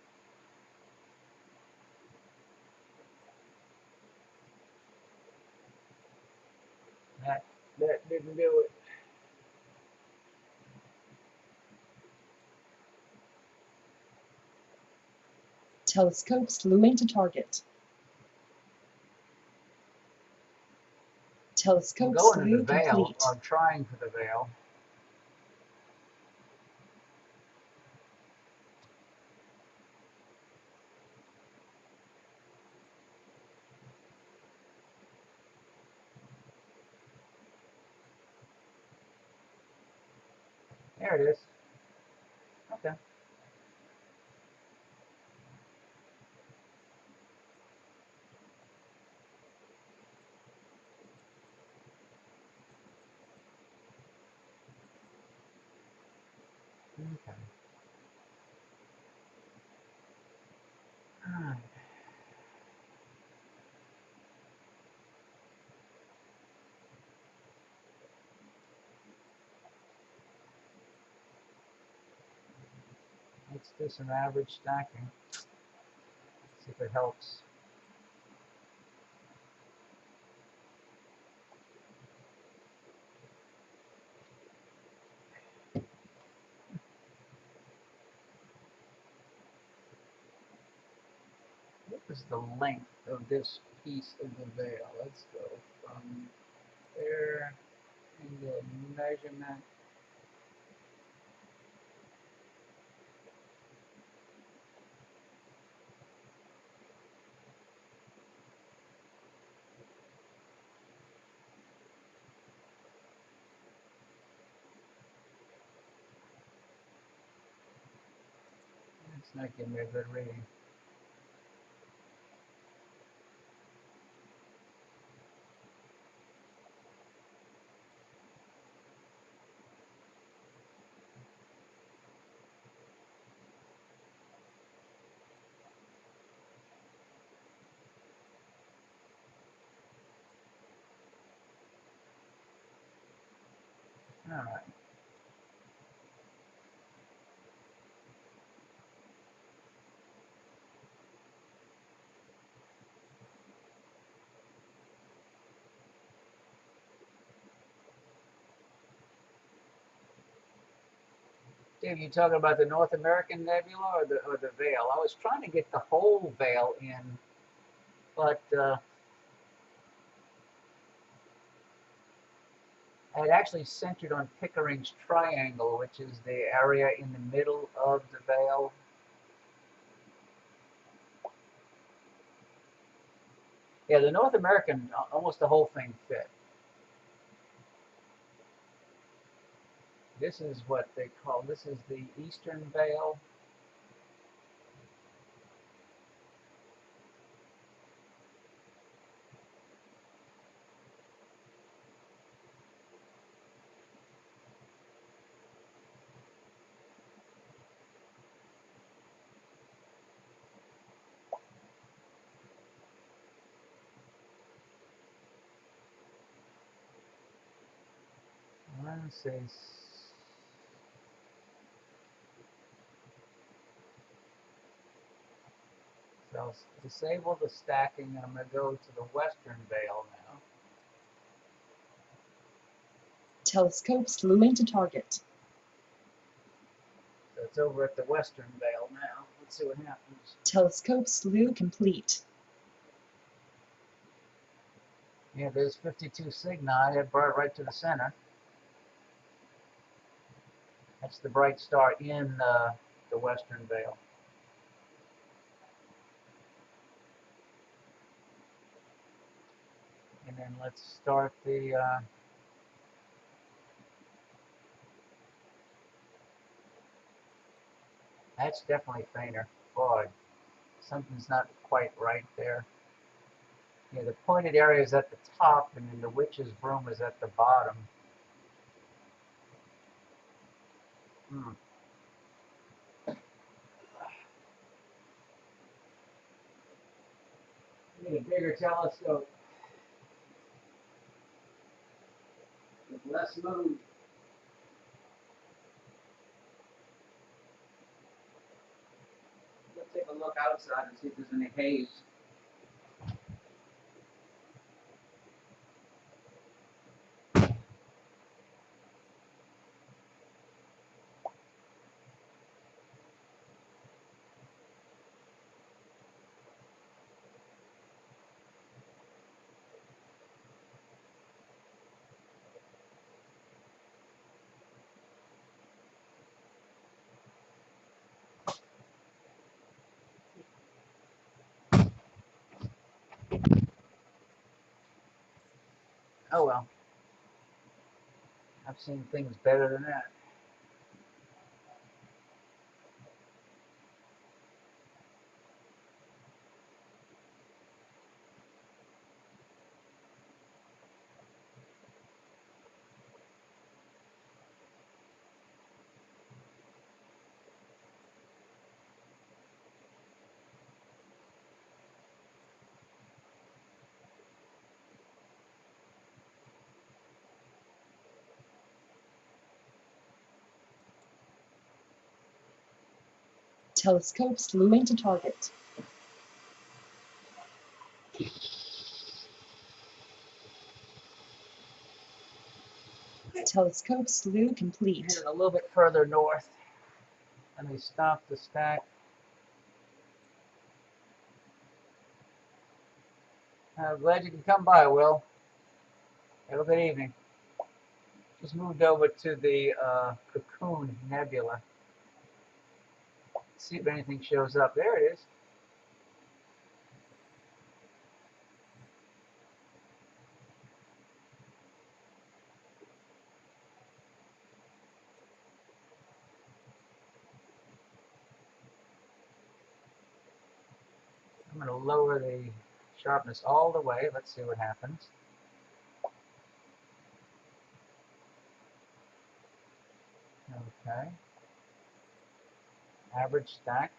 That didn't do it. Telescope slewing to target. I'm Telescope going to the slew veil, complete. or I'm trying for the veil. There it is. Okay. Okay. Alright. Let's do some average stacking. See if it helps. What is the length of this piece of the veil? Let's go from there into measurement. It's not giving me a good reading. Alright. Dave, you talking about the North American Nebula or the veil? I was trying to get the whole veil in, but I had actually centered on Pickering's triangle, which is the area in the middle of the veil. Yeah, the North American, almost the whole thing fit. This is what they call, this is the Eastern Veil. Let's see. So I'll disable the stacking, and I'm going to go to the Western Veil now. Telescope slewing to target. So it's over at the Western Veil now. Let's see what happens. Telescope slew complete. Yeah, there's 52 Cygni. It brought it right to the center. That's the bright star in the Western Veil. And then let's start the that's definitely fainter. Boy, something's not quite right there. Yeah, the pointed area is at the top, and then the witch's broom is at the bottom. Hmm. Need a bigger telescope with less moon. Let's take a look outside and see if there's any haze. Oh well, I've seen things better than that. Telescope slewing to target. Telescope slew complete. Headed a little bit further north. Let me stop the stack. I'm glad you can come by, Will. Have a good evening. Just moved over to the Cocoon Nebula. See if anything shows up. There it is. I'm going to lower the sharpness all the way. Let's see what happens. Okay. Average stack.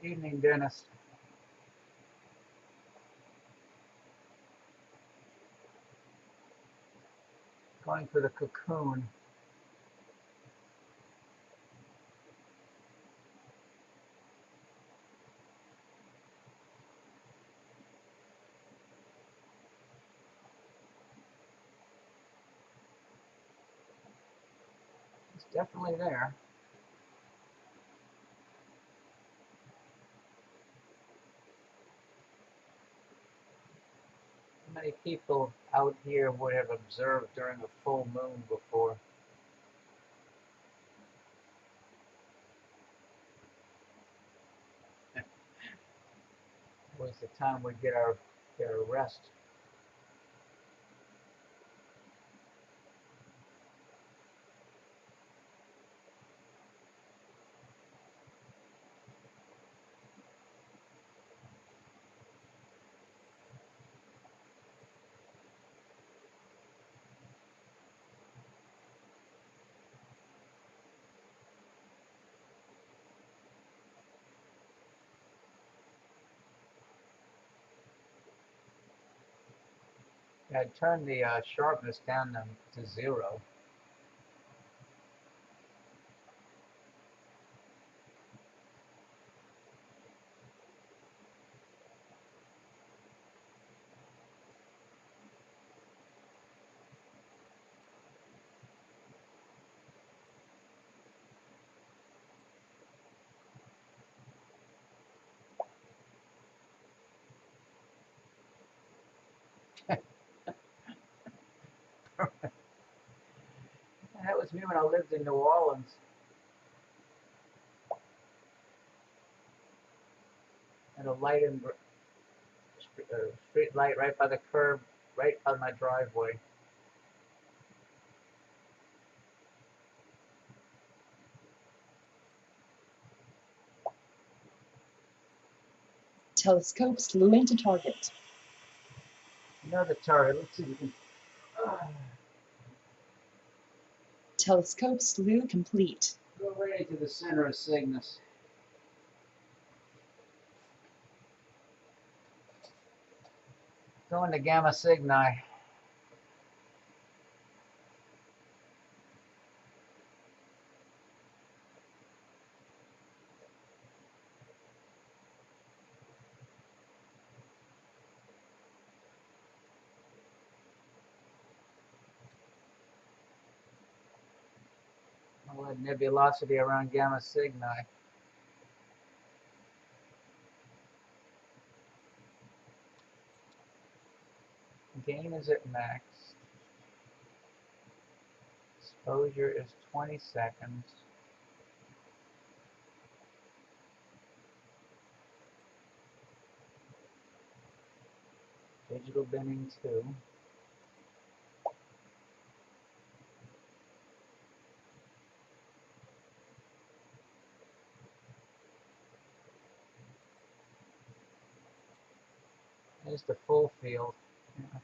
Evening, Dennis. Going for the Cocoon. It's definitely there. How many people out here would have observed during a full moon before? Was the time we'd get our rest. I turned the sharpness down to 0. That was me when I lived in New Orleans. And a light and street light right by the curb right on my driveway. Telescope slewing to target. Another target. Let's see if we can. Telescope slew complete. Go right into the center of Cygnus. Going to Gamma Cygni. I'll let nebulosity around Gamma Cygni. Gain is at max. Exposure is 20 seconds. Digital binning 2. There's the full field. Yeah.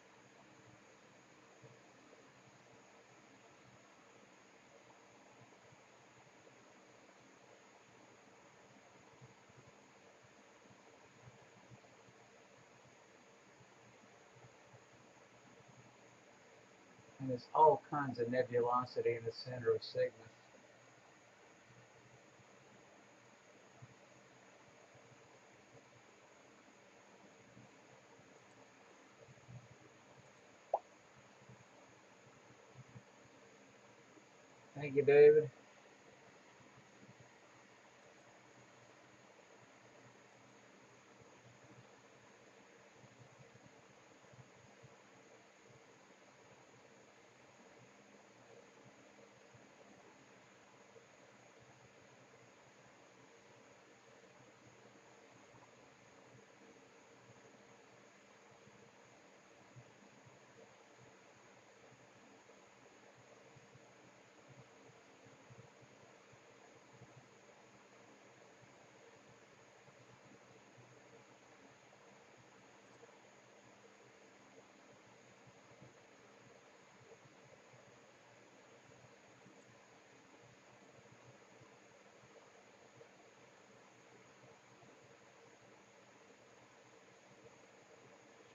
And there's all kinds of nebulosity in the center of Cygnus. Thank you, David.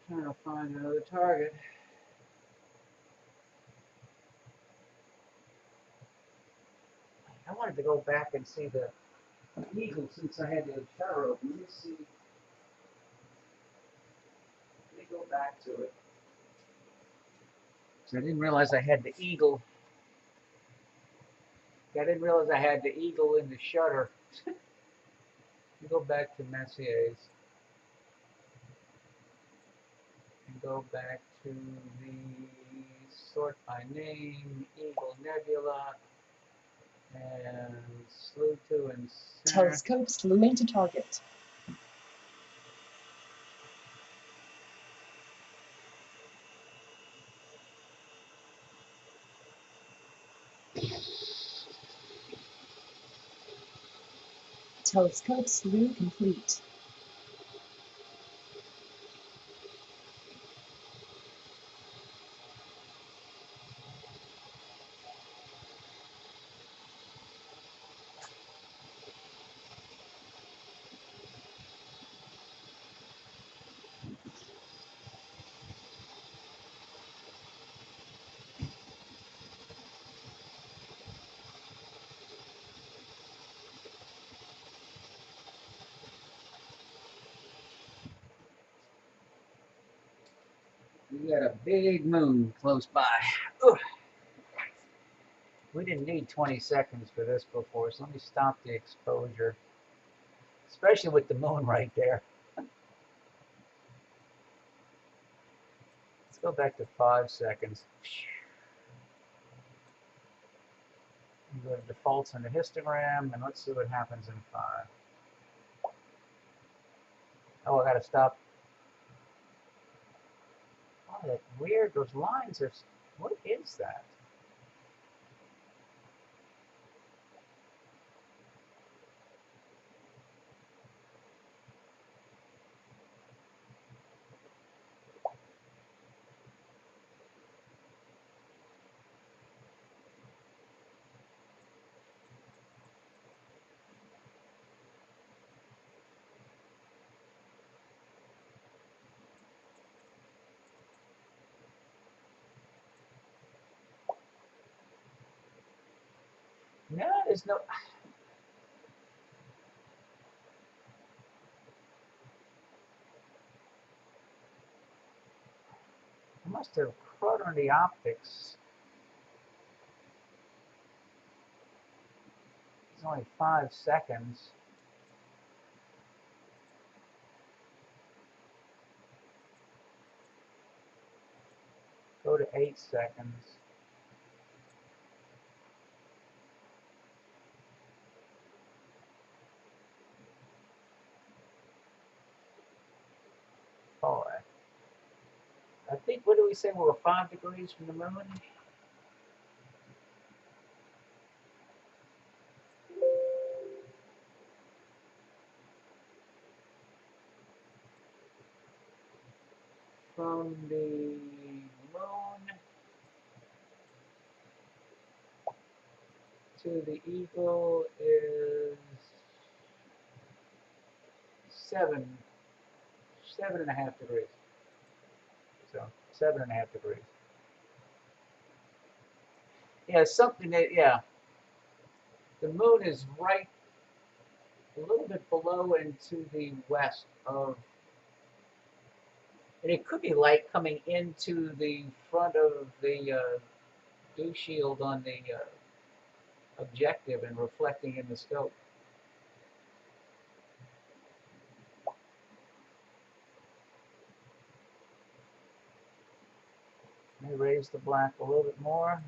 Trying to find another target. I wanted to go back and see the eagle since I had the tower open. Let me see. Let me go back to it. So I didn't realize I had the eagle. I didn't realize I had the eagle in the shutter. Let me go back to Messier's. And go back to the sort by name, Eagle Nebula, and slew to and center. Telescope slewing to target. Telescope slew complete. We got a big moon close by. Ugh. We didn't need 20 seconds for this before, so let me stop the exposure, especially with the moon right there. Let's go back to 5 seconds. And go to defaults on the histogram, and let's see what happens in 5. Oh, I gotta stop. Why That weird, those lines are, what is that? No, there's no, I must have crud on the optics. It's only 5 seconds. Go to 8 seconds. Oh, I think, what do we say, we're 5 degrees from the moon? From the moon to the eagle is 7.5 degrees. So 7.5 degrees. Yeah, something that, yeah. The moon is right a little bit below and to the west of, and it could be light coming into the front of the dew shield on the objective and reflecting in the scope. Let me raise the black a little bit more.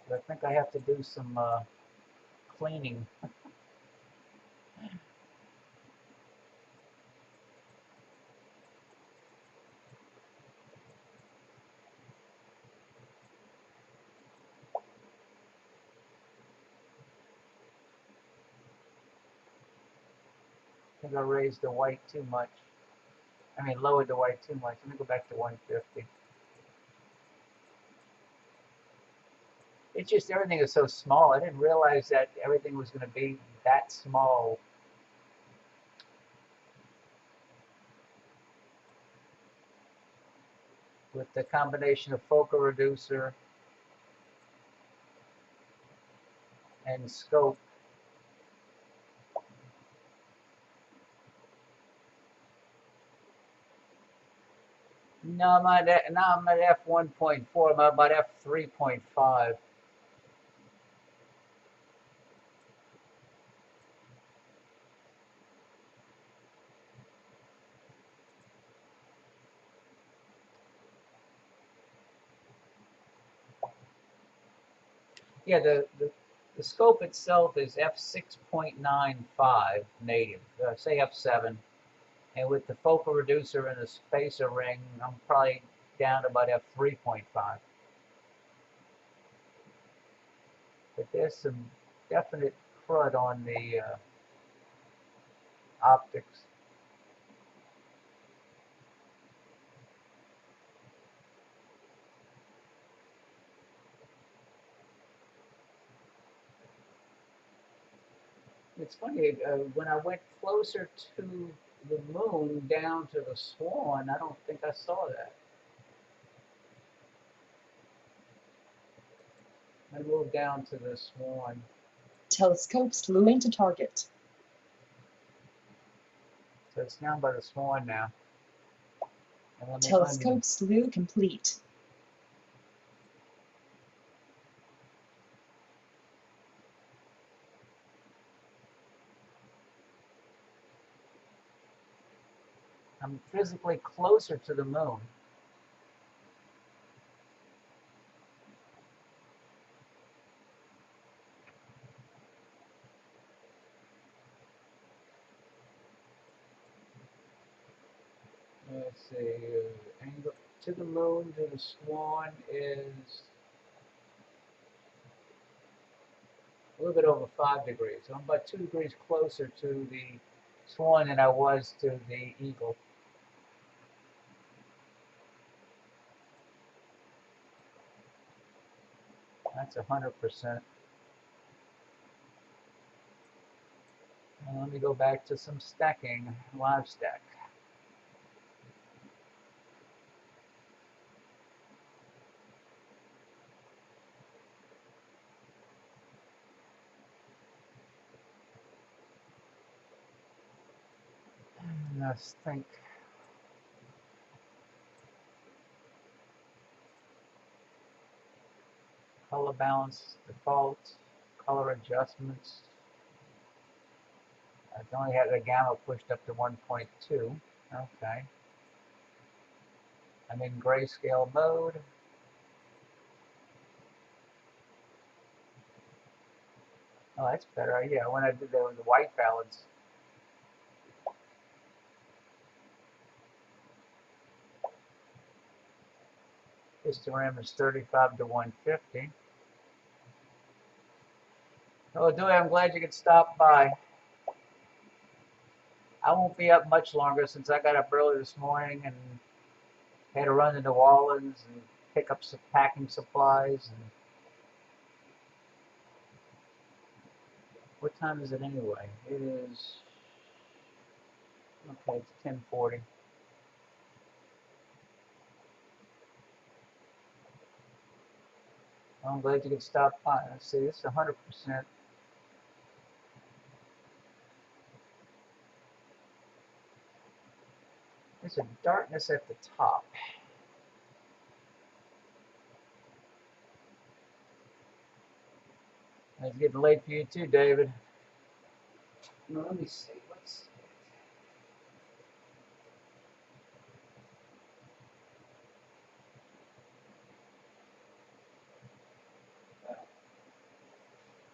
But I think I have to do some cleaning. I think I raised the white too much. I mean, lowered the white too much. Let me go back to 150. It's just everything is so small. I didn't realize that everything was going to be that small. With the combination of focal reducer and scope. No, I'm at f1.4. I'm about f3.5. Yeah, the scope itself is f6.95 native. Say f7. And with the focal reducer and the spacer ring, I'm probably down to about f3.5. But there's some definite crud on the optics. It's funny, when I went closer to the moon down to the swan, I don't think I saw that. I moved down to the swan. Telescope's slewing to target. So it's down by the swan now. And let me Telescope slew complete. I'm physically closer to the moon. let's see, angle to the moon to the swan is a little bit over 5 degrees. So I'm about 2 degrees closer to the swan than I was to the eagle. That's 100%. Let me go back to some stacking, live stack. Let's think. Color balance, default, color adjustments. I only had the gamma pushed up to 1.2. Okay. I'm in grayscale mode. Oh, that's better. Yeah, when I did the white balance. Histogram is 35 to 150. Oh, Dewey, I'm glad you could stop by. I won't be up much longer since I got up early this morning and had to run to New Orleans and pick up some packing supplies. And what time is it anyway? It is, okay, it's 10:40. I'm glad you could stop by. Let's see, this is 100%. There's a darkness at the top. It's getting late for you too, David. Now, let me see.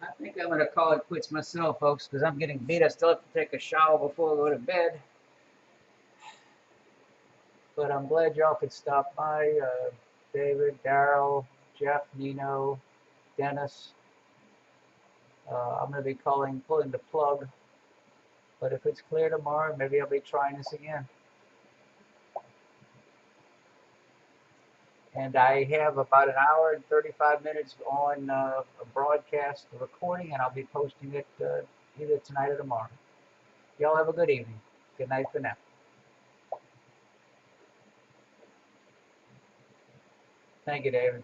I think I'm going to call it quits myself, folks, because I'm getting beat. I still have to take a shower before I go to bed. But I'm glad y'all could stop by. David, Daryl, Jeff, Nino, Dennis. I'm going to be pulling the plug. But if it's clear tomorrow, maybe I'll be trying this again. And I have about an hour and 35 minutes on a broadcast recording, and I'll be posting it either tonight or tomorrow. Y'all have a good evening. Good night for now. Thank you, David.